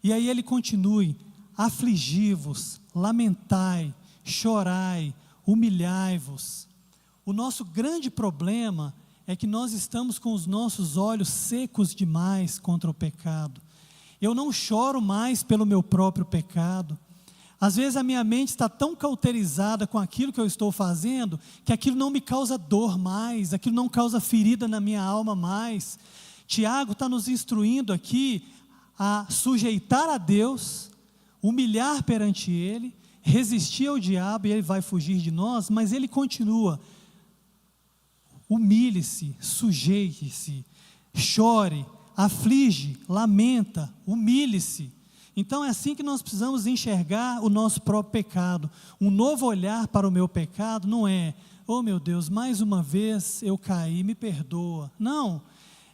e aí ele continue: afligi-vos, lamentai, chorai, humilhai-vos. O nosso grande problema é que nós estamos com os nossos olhos secos demais contra o pecado. Eu não choro mais pelo meu próprio pecado. Às vezes a minha mente está tão cauterizada com aquilo que eu estou fazendo, que aquilo não me causa dor mais, aquilo não causa ferida na minha alma mais. Tiago está nos instruindo aqui a sujeitar a Deus, humilhar perante Ele, resistir ao diabo e ele vai fugir de nós, mas ele continua: humilhe-se, sujeite-se, chore, aflige, lamenta, humilhe-se. Então é assim que nós precisamos enxergar o nosso próprio pecado. Um novo olhar para o meu pecado não é: oh meu Deus, mais uma vez eu caí, me perdoa. Não,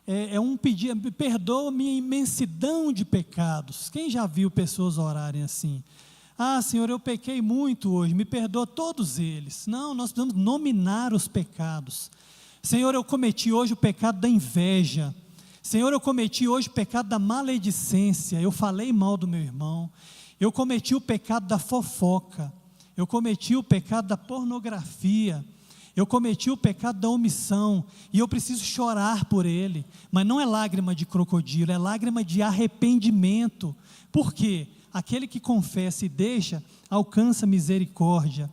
é um pedir: perdoa minha imensidão de pecados. Quem já viu pessoas orarem assim? Ah, Senhor, eu pequei muito hoje, me perdoa todos eles. Não, nós precisamos nominar os pecados. Senhor, eu cometi hoje o pecado da inveja. Senhor, eu cometi hoje o pecado da maledicência, eu falei mal do meu irmão. Eu cometi o pecado da fofoca. Eu cometi o pecado da pornografia. Eu cometi o pecado da omissão. E eu preciso chorar por ele. Mas não é lágrima de crocodilo, é lágrima de arrependimento. Por quê? Aquele que confessa e deixa, alcança misericórdia.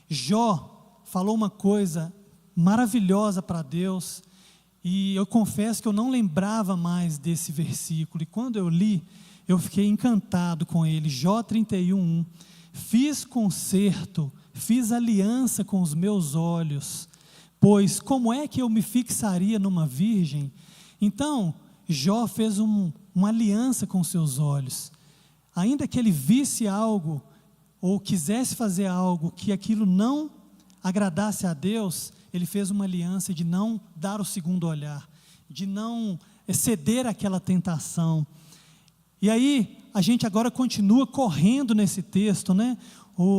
Jó falou uma coisa maravilhosa para Deus, e eu confesso que eu não lembrava mais desse versículo, e quando eu li, eu fiquei encantado com ele. Jó 31:1: fiz concerto, fiz aliança com os meus olhos, pois como é que eu me fixaria numa virgem? Então, Jó fez uma aliança com seus olhos. Ainda que ele visse algo, ou quisesse fazer algo, que aquilo não agradasse a Deus, ele fez uma aliança de não dar o segundo olhar, de não ceder àquela tentação. E aí, a gente agora continua correndo nesse texto, né?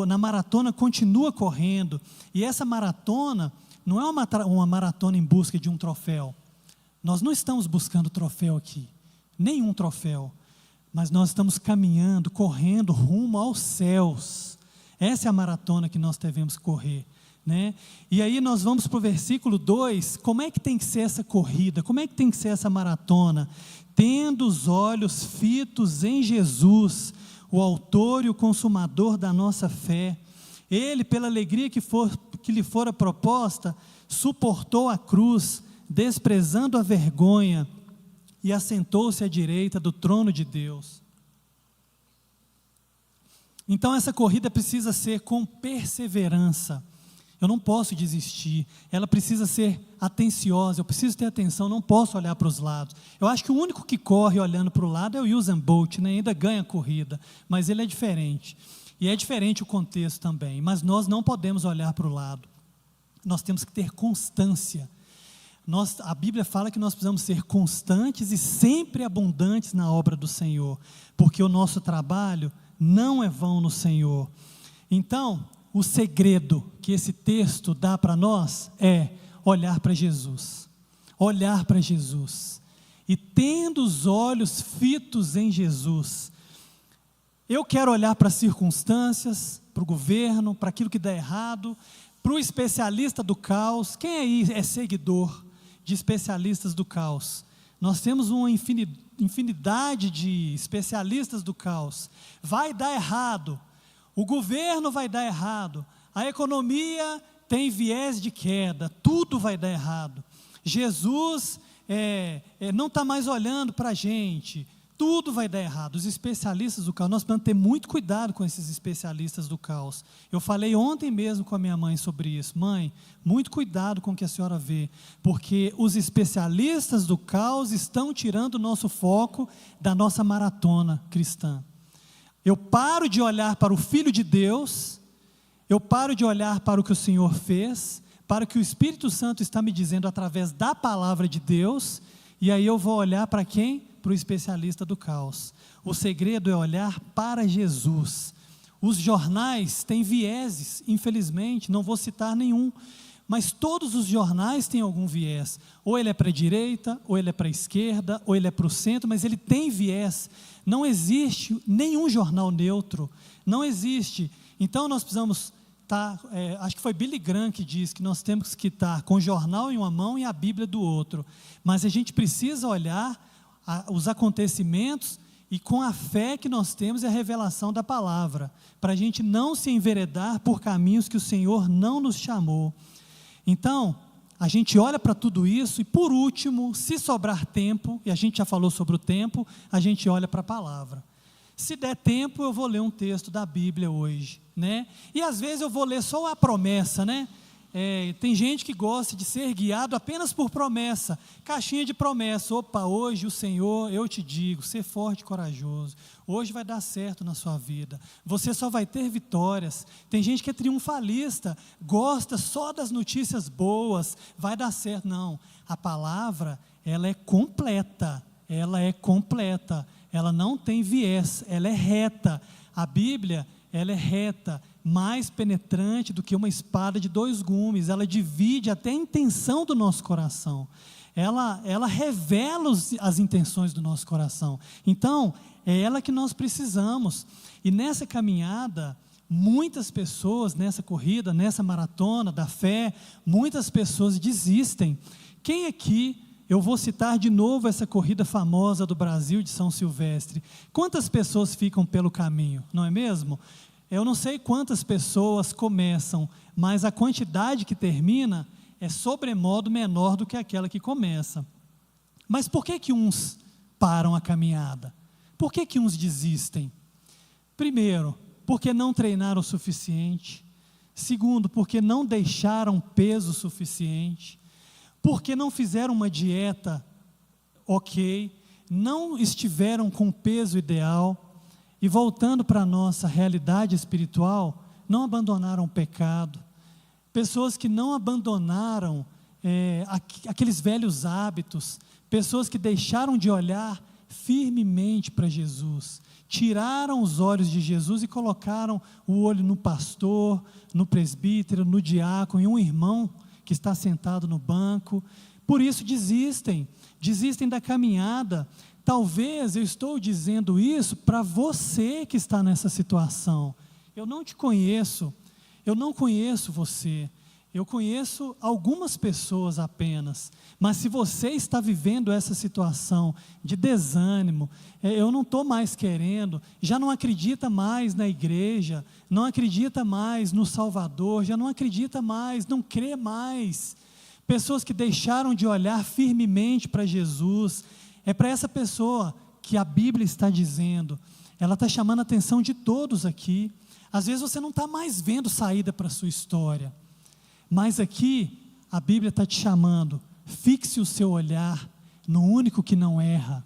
Na maratona continua correndo, e essa maratona não é uma maratona em busca de um troféu. Nós não estamos buscando troféu aqui, nenhum troféu, mas nós estamos caminhando, correndo rumo aos céus. Essa é a maratona que nós devemos correr, né? E aí nós vamos para o versículo 2, como é que tem que ser essa corrida, como é que tem que ser essa maratona? Tendo os olhos fitos em Jesus, o autor e o consumador da nossa fé. Ele, pela alegria que lhe fora proposta, suportou a cruz, desprezando a vergonha, e assentou-se à direita do trono de Deus. Então essa corrida precisa ser com perseverança. Eu não posso desistir, ela precisa ser atenciosa, eu preciso ter atenção, não posso olhar para os lados. Eu acho que o único que corre olhando para o lado é o Usain Bolt, né? Ainda ganha a corrida, mas ele é diferente. E é diferente o contexto também, mas nós não podemos olhar para o lado. Nós temos que ter constância. A Bíblia fala que nós precisamos ser constantes e sempre abundantes na obra do Senhor, porque o nosso trabalho não é vão no Senhor. Então, o segredo que esse texto dá para nós é olhar para Jesus, olhar para Jesus, e tendo os olhos fitos em Jesus. Eu quero olhar para as circunstâncias, para o governo, para aquilo que dá errado, para o especialista do caos. Quem aí é seguidor de especialistas do caos? Nós temos uma infinidade de especialistas do caos. Vai dar errado, o governo vai dar errado, a economia tem viés de queda, tudo vai dar errado. Jesus não está mais olhando para a gente, tudo vai dar errado. Os especialistas do caos, nós precisamos ter muito cuidado com esses especialistas do caos. Eu falei ontem mesmo com a minha mãe sobre isso. Mãe, muito cuidado com o que a senhora vê, porque os especialistas do caos estão tirando o nosso foco da nossa maratona cristã. Eu paro de olhar para o Filho de Deus, eu paro de olhar para o que o Senhor fez, para o que o Espírito Santo está me dizendo através da palavra de Deus, e aí eu vou olhar para quem? Para o especialista do caos. O segredo é olhar para Jesus. Os jornais têm vieses, infelizmente, não vou citar nenhum, mas todos os jornais têm algum viés. Ou ele é para a direita, ou ele é para a esquerda, ou ele é para o centro, mas ele tem viés. Não existe nenhum jornal neutro, não existe. Então nós precisamos estar, acho que foi Billy Graham que diz que nós temos que estar com o jornal em uma mão e a Bíblia do outro. Mas a gente precisa olhar os acontecimentos e com a fé que nós temos e a revelação da palavra, para a gente não se enveredar por caminhos que o Senhor não nos chamou. Então, a gente olha para tudo isso e, por último, se sobrar tempo, e a gente já falou sobre o tempo, a gente olha para a palavra. Se der tempo, eu vou ler um texto da Bíblia hoje, né? E às vezes eu vou ler só a promessa, né? Tem gente que gosta de ser guiado apenas por promessa, caixinha de promessa. Opa, hoje o Senhor, eu te digo, ser forte e corajoso, hoje vai dar certo na sua vida, você só vai ter vitórias. Tem gente que é triunfalista, gosta só das notícias boas, vai dar certo. Não, a palavra, ela é completa, ela não tem viés, ela é reta. A Bíblia, ela é reta, mais penetrante do que uma espada de 2 gumes, ela divide até a intenção do nosso coração, ela revela as intenções do nosso coração. Então, é ela que nós precisamos. E nessa caminhada, muitas pessoas, nessa corrida, nessa maratona da fé, muitas pessoas desistem. Quem aqui, eu vou citar de novo essa corrida famosa do Brasil, de São Silvestre, quantas pessoas ficam pelo caminho, não é mesmo? Eu não sei quantas pessoas começam, mas a quantidade que termina é sobremodo menor do que aquela que começa. Mas por que uns param a caminhada? Por que uns desistem? Primeiro, porque não treinaram o suficiente. Segundo, porque não deixaram peso suficiente. Porque não fizeram uma dieta ok, não estiveram com o peso ideal. E voltando para a nossa realidade espiritual, não abandonaram o pecado. Pessoas que não abandonaram aqueles velhos hábitos, pessoas que deixaram de olhar firmemente para Jesus, tiraram os olhos de Jesus e colocaram o olho no pastor, no presbítero, no diácono e um irmão que está sentado no banco. Por isso desistem da caminhada. Talvez eu estou dizendo isso para você que está nessa situação. Eu não te conheço, eu não conheço você, eu conheço algumas pessoas apenas, mas se você está vivendo essa situação de desânimo, eu não estou mais querendo, já não acredita mais na igreja, não acredita mais no Salvador, já não acredita mais, não crê mais, pessoas que deixaram de olhar firmemente para Jesus. É para essa pessoa que a Bíblia está dizendo, ela está chamando a atenção de todos aqui. Às vezes você não está mais vendo saída para a sua história, mas aqui a Bíblia está te chamando, fixe o seu olhar no único que não erra,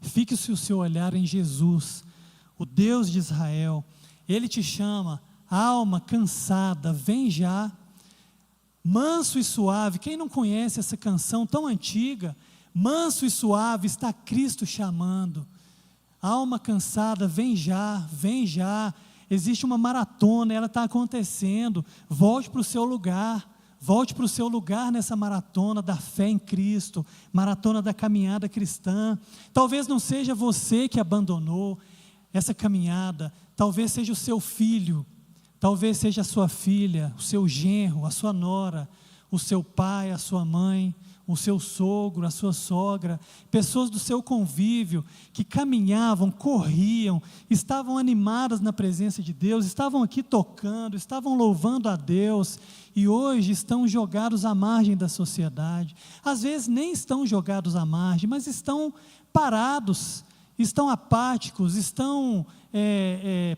fixe o seu olhar em Jesus, o Deus de Israel. Ele te chama, alma cansada, vem já, manso e suave. Quem não conhece essa canção tão antiga? Manso e suave, está Cristo chamando. Alma cansada, vem já, vem já. Existe uma maratona, ela está acontecendo. Volte para o seu lugar nessa maratona da fé em Cristo, maratona da caminhada cristã. Talvez não seja você que abandonou essa caminhada, talvez seja o seu filho, talvez seja a sua filha, o seu genro, a sua nora, o seu pai, a sua mãe, o seu sogro, a sua sogra, pessoas do seu convívio que caminhavam, corriam, estavam animadas na presença de Deus, estavam aqui tocando, estavam louvando a Deus e hoje estão jogados à margem da sociedade. Às vezes nem estão jogados à margem, mas estão parados, estão apáticos, estão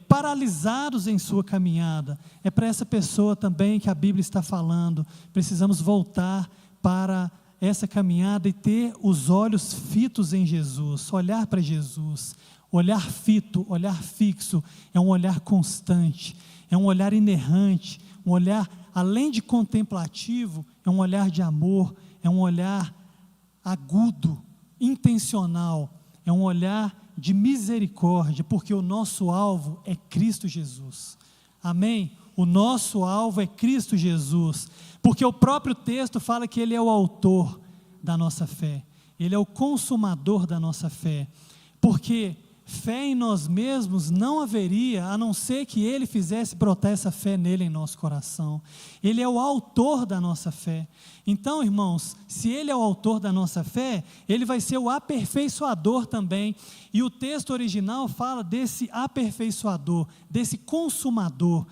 paralisados em sua caminhada. É para essa pessoa também que a Bíblia está falando. Precisamos voltar para essa caminhada e ter os olhos fitos em Jesus, olhar para Jesus, olhar fito, olhar fixo, é um olhar constante, é um olhar inerrante, um olhar além de contemplativo, é um olhar de amor, é um olhar agudo, intencional, é um olhar de misericórdia, porque o nosso alvo é Cristo Jesus, amém? O nosso alvo é Cristo Jesus, porque o próprio texto fala que Ele é o autor da nossa fé, Ele é o consumador da nossa fé, porque fé em nós mesmos não haveria, a não ser que Ele fizesse brotar essa fé nele em nosso coração. Ele é o autor da nossa fé. Então, irmãos, se Ele é o autor da nossa fé, Ele vai ser o aperfeiçoador também. E o texto original fala desse aperfeiçoador, desse consumador.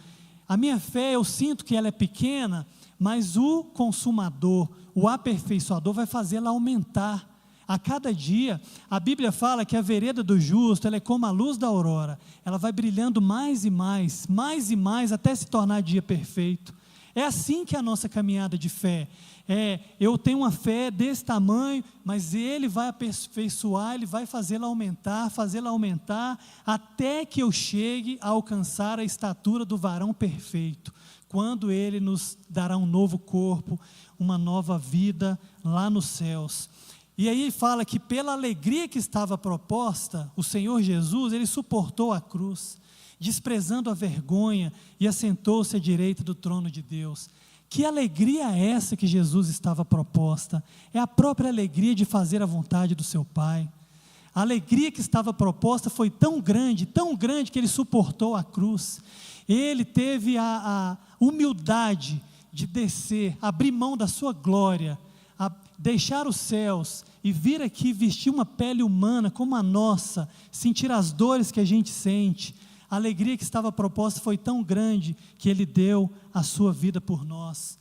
A minha fé, eu sinto que ela é pequena, mas o consumador, o aperfeiçoador vai fazê-la aumentar. A cada dia, a Bíblia fala que a vereda do justo, ela é como a luz da aurora, ela vai brilhando mais e mais, até se tornar dia perfeito. É assim que é a nossa caminhada de fé. Eu tenho uma fé desse tamanho, mas Ele vai aperfeiçoar, Ele vai fazê-la aumentar, até que eu chegue a alcançar a estatura do varão perfeito, quando Ele nos dará um novo corpo, uma nova vida lá nos céus. E aí fala que pela alegria que estava proposta, o Senhor Jesus, Ele suportou a cruz, desprezando a vergonha, e assentou-se à direita do trono de Deus. Que alegria é essa que Jesus estava proposta? É a própria alegria de fazer a vontade do seu Pai. A alegria que estava proposta foi tão grande que Ele suportou a cruz. Ele teve a humildade de descer, abrir mão da sua glória, deixar os céus e vir aqui vestir uma pele humana como a nossa, sentir as dores que a gente sente. A alegria que estava proposta foi tão grande que Ele deu a sua vida por nós.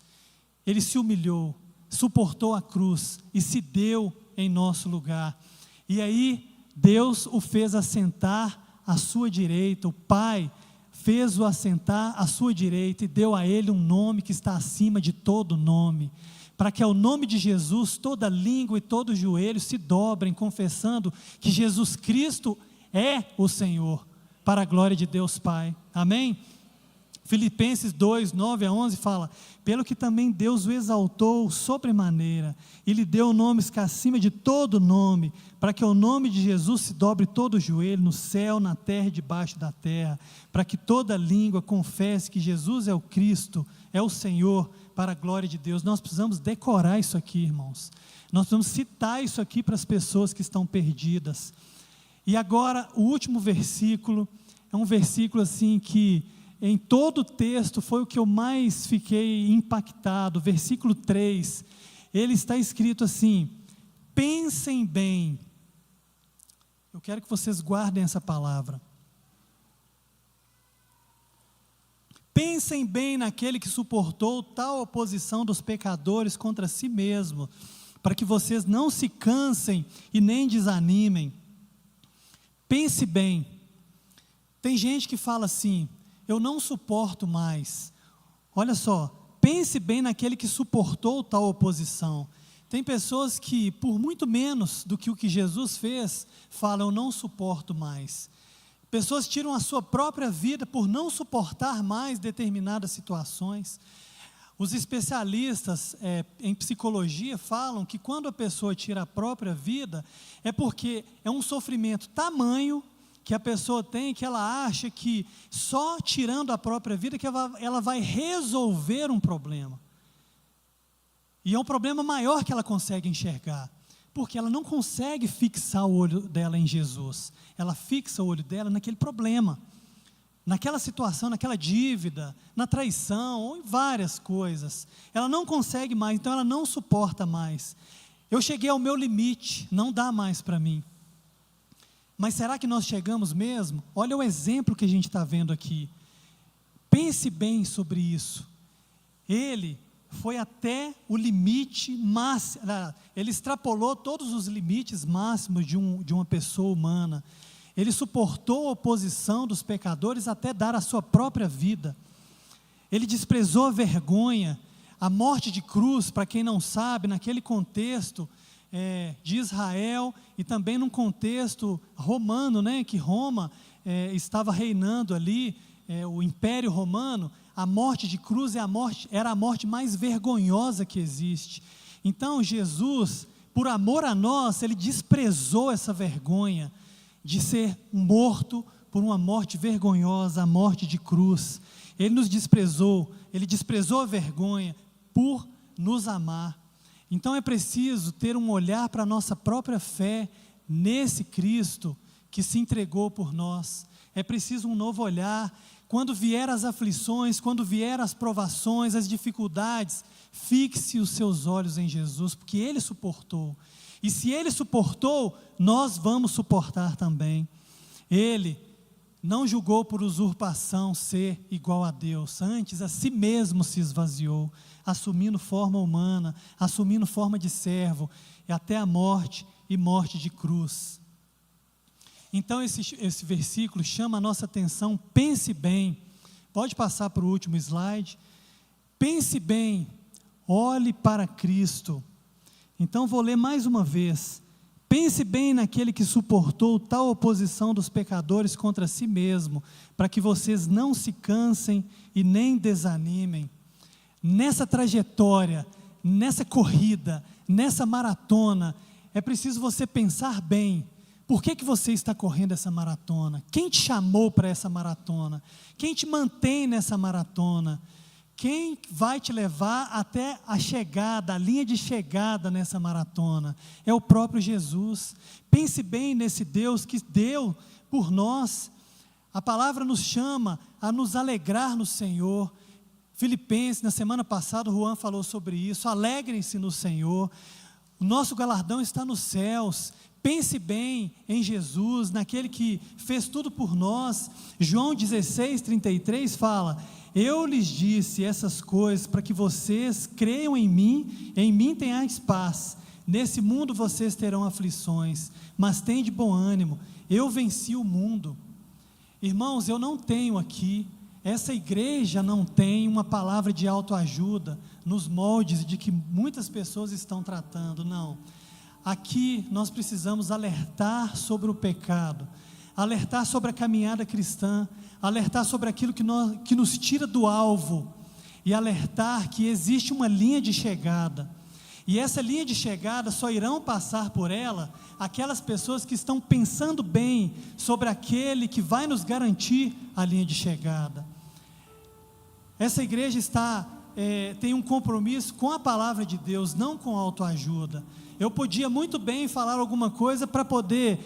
Ele se humilhou, suportou a cruz e se deu em nosso lugar. E aí Deus o fez assentar à sua direita, o Pai fez-o assentar à sua direita e deu a Ele um nome que está acima de todo nome, para que ao nome de Jesus toda língua e todo joelho se dobrem, confessando que Jesus Cristo é o Senhor, para a glória de Deus Pai. Amém? Filipenses 2, 9 a 11 fala: pelo que também Deus o exaltou sobremaneira, e lhe deu nomes que acima de todo nome, para que ao nome de Jesus se dobre todo o joelho, no céu, na terra e debaixo da terra, para que toda língua confesse que Jesus é o Cristo, é o Senhor, para a glória de Deus. Nós precisamos decorar isso aqui, irmãos. Nós precisamos citar isso aqui para as pessoas que estão perdidas. E agora, o último versículo, é um versículo assim que, em todo o texto, foi o que eu mais fiquei impactado. Versículo 3, ele está escrito assim: pensem bem. Eu quero que vocês guardem essa palavra. Pensem bem naquele que suportou tal oposição dos pecadores contra si mesmo, para que vocês não se cansem e nem desanimem. Pense bem. Tem gente que fala assim: eu não suporto mais. Olha só, pense bem naquele que suportou tal oposição. Tem pessoas que, por muito menos do que o que Jesus fez, falam: eu não suporto mais. Pessoas tiram a sua própria vida por não suportar mais determinadas situações. Os especialistas em psicologia falam que quando a pessoa tira a própria vida, é porque é um sofrimento tamanho que a pessoa tem, que ela acha que só tirando a própria vida que ela vai resolver um problema. E é um problema maior que ela consegue enxergar, porque ela não consegue fixar o olho dela em Jesus. Ela fixa o olho dela naquele problema, naquela situação, naquela dívida, na traição, ou em várias coisas. Ela não consegue mais, então ela não suporta mais. Eu cheguei ao meu limite, não dá mais para mim. Mas será que nós chegamos mesmo? Olha o exemplo que a gente está vendo aqui. Pense bem sobre isso. Ele foi até o limite máximo, ele extrapolou todos os limites máximos de uma pessoa humana. Ele suportou a oposição dos pecadores até dar a sua própria vida. Ele desprezou a vergonha, a morte de cruz, para quem não sabe, naquele contexto de Israel e também num contexto romano, que Roma estava reinando ali, o Império Romano. A morte de cruz era a morte mais vergonhosa que existe. Então Jesus, por amor a nós, Ele desprezou essa vergonha de ser morto por uma morte vergonhosa, a morte de cruz. Ele nos desprezou, Ele desprezou a vergonha por nos amar. Então é preciso ter um olhar para a nossa própria fé nesse Cristo que se entregou por nós. É preciso um novo olhar. Quando vier as aflições, quando vier as provações, as dificuldades, fixe os seus olhos em Jesus, porque Ele suportou. E se Ele suportou, nós vamos suportar também. Ele não julgou por usurpação ser igual a Deus, antes a si mesmo se esvaziou, assumindo forma humana, assumindo forma de servo, e até a morte e morte de cruz. Então esse versículo chama a nossa atenção. Pense bem, pode passar para o último slide. Pense bem, olhe para Cristo. Então vou ler mais uma vez. Pense bem naquele que suportou tal oposição dos pecadores contra si mesmo, para que vocês não se cansem e nem desanimem. Nessa trajetória, nessa corrida, nessa maratona, é preciso você pensar bem. Por que você está correndo essa maratona? Quem te chamou para essa maratona? Quem te mantém nessa maratona? Quem vai te levar até a chegada, a linha de chegada nessa maratona? É o próprio Jesus. Pense bem nesse Deus que deu por nós. A palavra nos chama a nos alegrar no Senhor. Filipenses, na semana passada o Juan falou sobre isso. Alegrem-se no Senhor. O nosso galardão está nos céus. Pense bem em Jesus, naquele que fez tudo por nós. João 16:33 fala: eu lhes disse essas coisas para que vocês creiam em mim tenhais paz. Nesse mundo vocês terão aflições, mas tende bom ânimo, eu venci o mundo. Irmãos, eu não tenho aqui, essa igreja não tem uma palavra de autoajuda, nos moldes de que muitas pessoas estão tratando, não. Aqui nós precisamos alertar sobre o pecado, alertar sobre a caminhada cristã, alertar sobre aquilo que nos tira do alvo, e alertar que existe uma linha de chegada, e essa linha de chegada só irão passar por ela aquelas pessoas que estão pensando bem sobre aquele que vai nos garantir a linha de chegada. Essa igreja tem um compromisso com a palavra de Deus, não com autoajuda. Eu podia muito bem falar alguma coisa para poder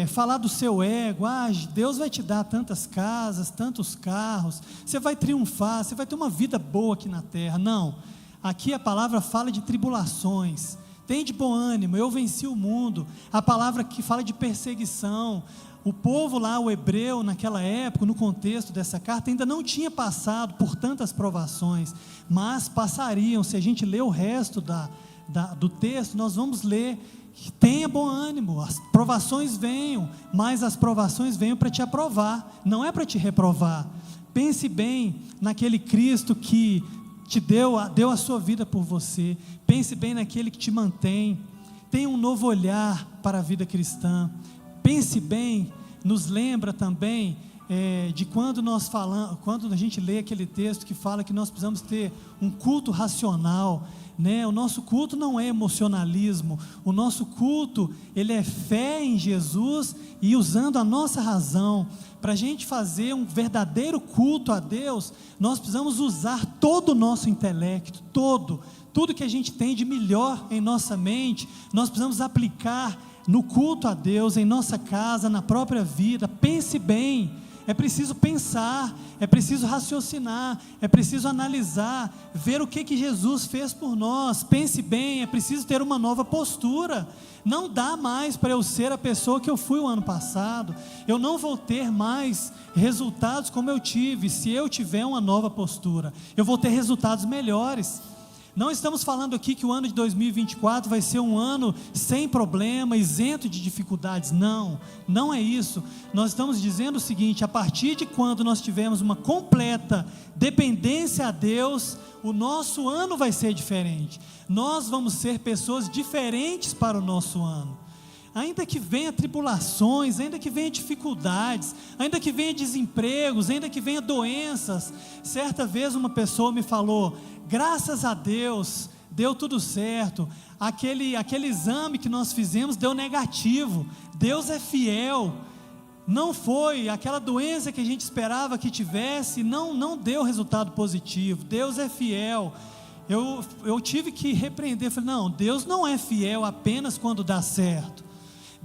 falar do seu ego. Deus vai te dar tantas casas, tantos carros, você vai triunfar, você vai ter uma vida boa aqui na terra. Não, aqui a palavra fala de tribulações. Tem de bom ânimo, eu venci o mundo. A palavra que fala de perseguição. O povo lá, o hebreu, naquela época, no contexto dessa carta, ainda não tinha passado por tantas provações, mas passariam. Se a gente ler o resto do texto, nós vamos ler que tenha bom ânimo, as provações venham, mas as provações venham para te aprovar, não é para te reprovar. Pense bem naquele Cristo que te deu a sua vida por você. Pense bem naquele que te mantém. Tenha um novo olhar para a vida cristã. Pense bem, nos lembra também de quando a gente lê aquele texto que fala que nós precisamos ter um culto racional, né? O nosso culto não é emocionalismo, o nosso culto, ele é fé em Jesus e usando a nossa razão. Para a gente fazer um verdadeiro culto a Deus, nós precisamos usar todo o nosso intelecto, tudo que a gente tem de melhor em nossa mente, nós precisamos aplicar no culto a Deus, em nossa casa, na própria vida. Pense bem, é preciso pensar, é preciso raciocinar, é preciso analisar, ver o que Jesus fez por nós. Pense bem, é preciso ter uma nova postura. Não dá mais para eu ser a pessoa que eu fui o ano passado, eu não vou ter mais resultados como eu tive, se eu tiver uma nova postura, eu vou ter resultados melhores. Não estamos falando aqui que o ano de 2024 vai ser um ano sem problema, isento de dificuldades. Não é isso. Nós estamos dizendo o seguinte: a partir de quando nós tivermos uma completa dependência a Deus, o nosso ano vai ser diferente. Nós vamos ser pessoas diferentes para o nosso ano. Ainda que venha tribulações, ainda que venha dificuldades, ainda que venha desempregos, ainda que venha doenças. Certa vez uma pessoa me falou: graças a Deus, deu tudo certo, aquele exame que nós fizemos deu negativo, Deus é fiel, não foi, aquela doença que a gente esperava que tivesse, não deu resultado positivo, Deus é fiel. Eu tive que repreender, falei: não, Deus não é fiel apenas quando dá certo,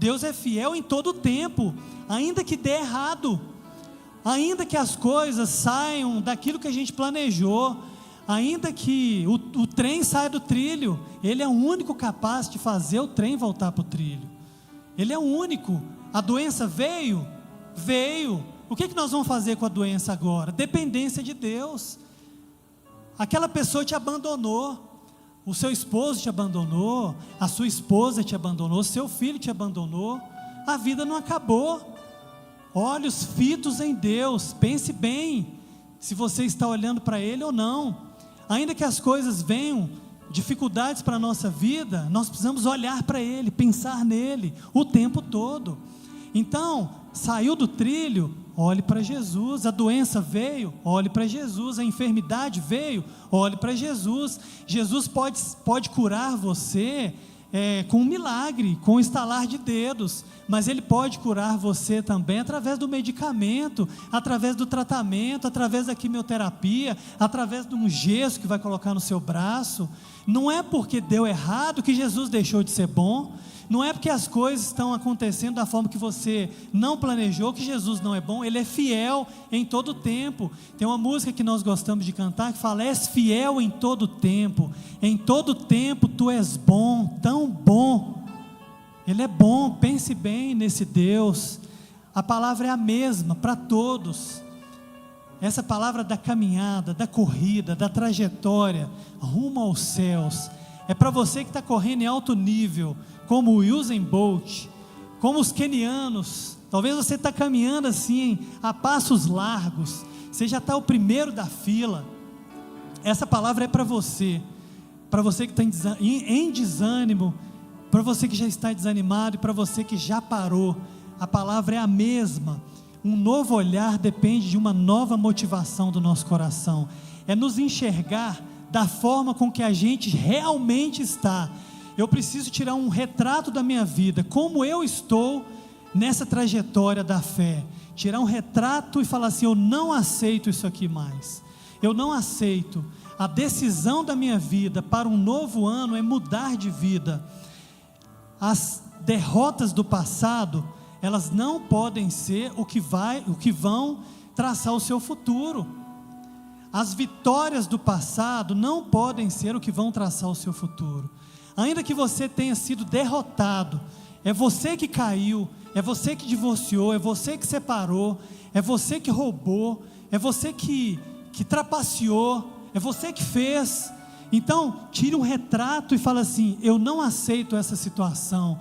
Deus é fiel em todo o tempo, ainda que dê errado, ainda que as coisas saiam daquilo que a gente planejou, ainda que o trem saia do trilho, Ele é o único capaz de fazer o trem voltar para o trilho. Ele é o único. A doença veio. O que nós vamos fazer com a doença agora? Dependência de Deus. Aquela pessoa te abandonou, o seu esposo te abandonou, a sua esposa te abandonou, seu filho te abandonou, a vida não acabou. Olhos fitos em Deus, pense bem se você está olhando para Ele ou não. Ainda que as coisas venham, dificuldades para a nossa vida, nós precisamos olhar para Ele, pensar nele o tempo todo. Então, saiu do trilho, olhe para Jesus. A doença veio, olhe para Jesus. A enfermidade veio, olhe para Jesus. Jesus pode curar você com um milagre, com um estalar de dedos, mas Ele pode curar você também através do medicamento, através do tratamento, através da quimioterapia, através de um gesso que vai colocar no seu braço. Não é porque deu errado que Jesus deixou de ser bom. Não é porque as coisas estão acontecendo da forma que você não planejou que Jesus não é bom. Ele é fiel em todo o tempo. Tem uma música que nós gostamos de cantar que fala: és fiel em todo o tempo tu és bom, tão bom. Ele é bom, pense bem nesse Deus. A palavra é a mesma para todos. Essa palavra da caminhada, da corrida, da trajetória rumo aos céus, é para você que está correndo em alto nível, como o Usain Bolt, como os quenianos. Talvez você está caminhando assim, a passos largos, você já está o primeiro da fila. Essa palavra é para você que está em desânimo, para você que já está desanimado e para você que já parou. A palavra é a mesma. Um novo olhar depende de uma nova motivação do nosso coração, é nos enxergar da forma com que a gente realmente está. Eu preciso tirar um retrato da minha vida, como eu estou nessa trajetória da fé, tirar um retrato e falar assim: eu não aceito isso aqui mais, eu não aceito. A decisão da minha vida para um novo ano é mudar de vida. As derrotas do passado, elas não podem ser o que vão traçar o seu futuro. As vitórias do passado não podem ser o que vão traçar o seu futuro. Ainda que você tenha sido derrotado, é você que caiu, é você que divorciou, é você que separou, é você que roubou, é você que trapaceou, é você que fez. Então, tire um retrato e fala assim: eu não aceito essa situação,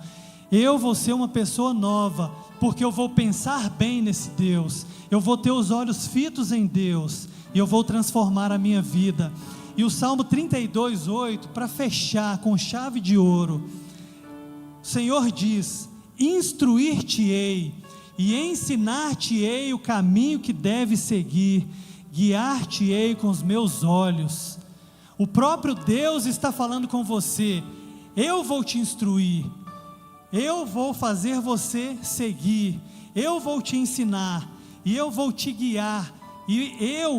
eu vou ser uma pessoa nova, porque eu vou pensar bem nesse Deus, eu vou ter os olhos fitos em Deus, e eu vou transformar a minha vida. E o Salmo 32:8, para fechar com chave de ouro, o Senhor diz: instruir-te-ei e ensinar-te-ei o caminho que deve seguir, guiar-te-ei com os meus olhos. O próprio Deus está falando com você: eu vou te instruir, eu vou fazer você seguir, eu vou te ensinar, e eu vou te guiar, e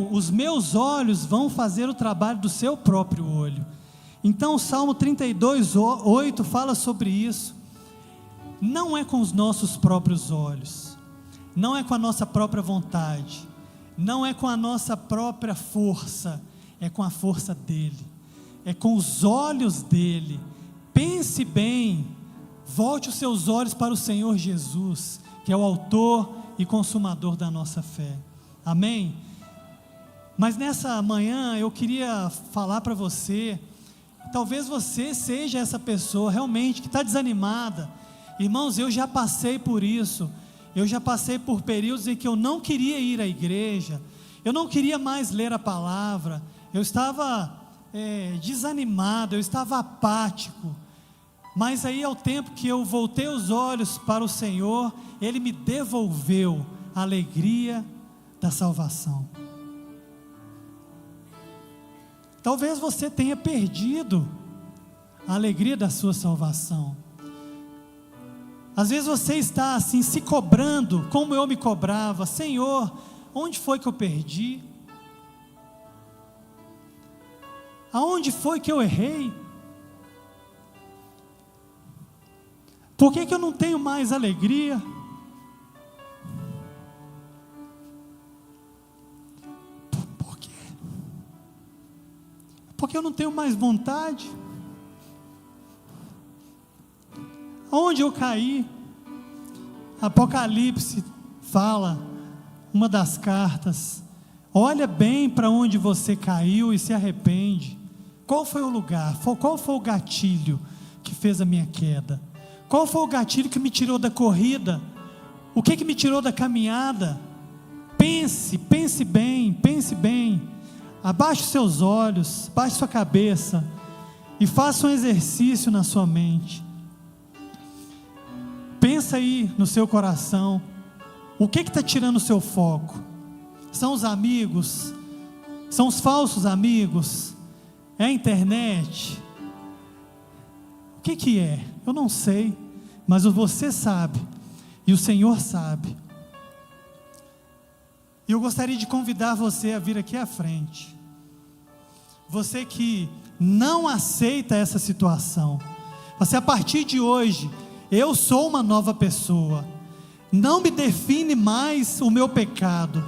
os meus olhos vão fazer o trabalho do seu próprio olho. Então o Salmo 32:8 fala sobre isso. Não é com os nossos próprios olhos, não é com a nossa própria vontade, não é com a nossa própria força, é com a força dEle, é com os olhos dEle. Pense bem, volte os seus olhos para o Senhor Jesus, que é o autor e consumador da nossa fé. Amém? Mas nessa manhã eu queria falar para você, talvez você seja essa pessoa realmente que está desanimada. Irmãos, eu já passei por isso, eu já passei por períodos em que eu não queria ir à igreja, eu não queria mais ler a palavra, eu estava desanimado, eu estava apático. Mas aí ao tempo que eu voltei os olhos para o Senhor, Ele me devolveu a alegria da salvação. Talvez você tenha perdido a alegria da sua salvação. Às vezes você está assim se cobrando, como eu me cobrava: Senhor, onde foi que eu perdi? Aonde foi que eu errei? Por que eu não tenho mais alegria? Por quê? Porque eu não tenho mais vontade? Onde eu caí? Apocalipse fala, uma das cartas, olha bem para onde você caiu e se arrepende. Qual foi o lugar? Qual foi o gatilho que fez a minha queda? Qual foi o gatilho que me tirou da corrida? O que me tirou da caminhada? Pense bem. Abaixe seus olhos, baixe sua cabeça e faça um exercício na sua mente. Pensa aí no seu coração, o que está tirando o seu foco? São os amigos? São os falsos amigos? É a internet? O que é? Eu não sei, mas você sabe, e o Senhor sabe. E eu gostaria de convidar você a vir aqui à frente. Você que não aceita essa situação, você, a partir de hoje, eu sou uma nova pessoa. Não me define mais o meu pecado.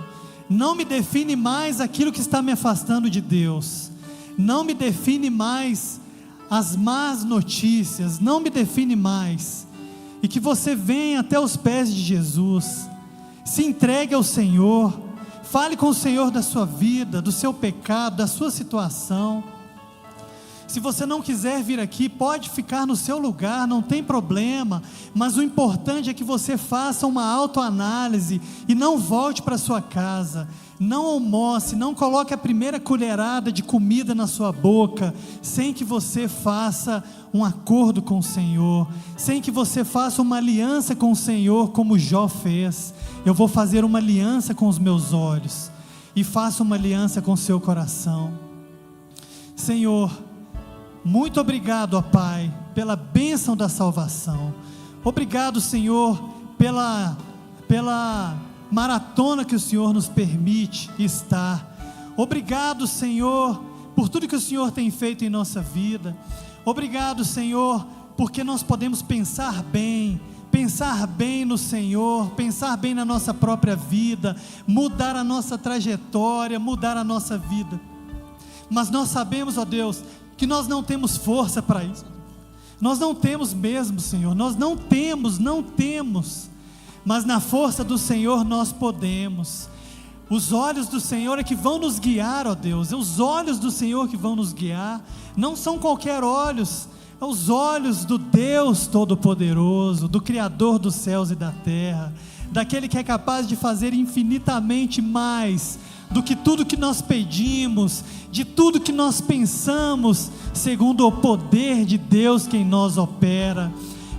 Não me define mais aquilo que está me afastando de Deus. Não me define mais as más notícias. Não me define mais. E que você venha até os pés de Jesus. Se entregue ao Senhor. Fale com o Senhor da sua vida, do seu pecado, da sua situação. Se você não quiser vir aqui, pode ficar no seu lugar, não tem problema, mas o importante é que você faça uma autoanálise e não volte para sua casa, não almoce, não coloque a primeira colherada de comida na sua boca, sem que você faça um acordo com o Senhor, sem que você faça uma aliança com o Senhor, como Jó fez. Eu vou fazer uma aliança com os meus olhos, e faça uma aliança com o seu coração. Senhor, muito obrigado, ó Pai, pela bênção da salvação. Obrigado, Senhor, pela maratona que o Senhor nos permite estar. Obrigado, Senhor, por tudo que o Senhor tem feito em nossa vida. Obrigado, Senhor, porque nós podemos pensar bem no Senhor, pensar bem na nossa própria vida, mudar a nossa trajetória, mudar a nossa vida. Mas nós sabemos, ó Deus, que nós não temos força para isso. Nós não temos mesmo, Senhor. Nós não temos. Mas na força do Senhor nós podemos. Os olhos do Senhor é que vão nos guiar, ó Deus. É os olhos do Senhor que vão nos guiar. Não são qualquer olhos. É os olhos do Deus Todo-Poderoso, do Criador dos céus e da terra, daquele que é capaz de fazer infinitamente mais do que tudo que nós pedimos, de tudo que nós pensamos, segundo o poder de Deus que em nós opera.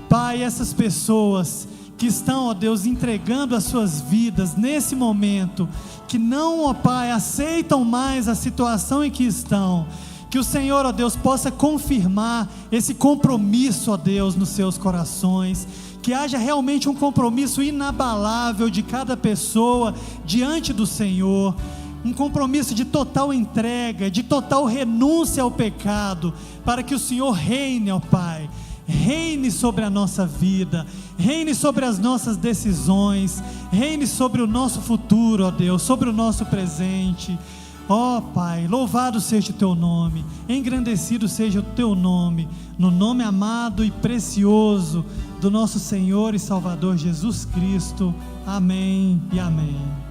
Pai, essas pessoas que estão, ó Deus, entregando as suas vidas nesse momento, que não, ó Pai, aceitam mais a situação em que estão, que o Senhor, ó Deus, possa confirmar esse compromisso, ó Deus, nos seus corações, que haja realmente um compromisso inabalável de cada pessoa diante do Senhor, um compromisso de total entrega, de total renúncia ao pecado, para que o Senhor reine, ó Pai, reine sobre a nossa vida, reine sobre as nossas decisões, reine sobre o nosso futuro, ó Deus, sobre o nosso presente. Ó Pai, louvado seja o Teu nome, engrandecido seja o Teu nome, no nome amado e precioso do nosso Senhor e Salvador Jesus Cristo. Amém e amém.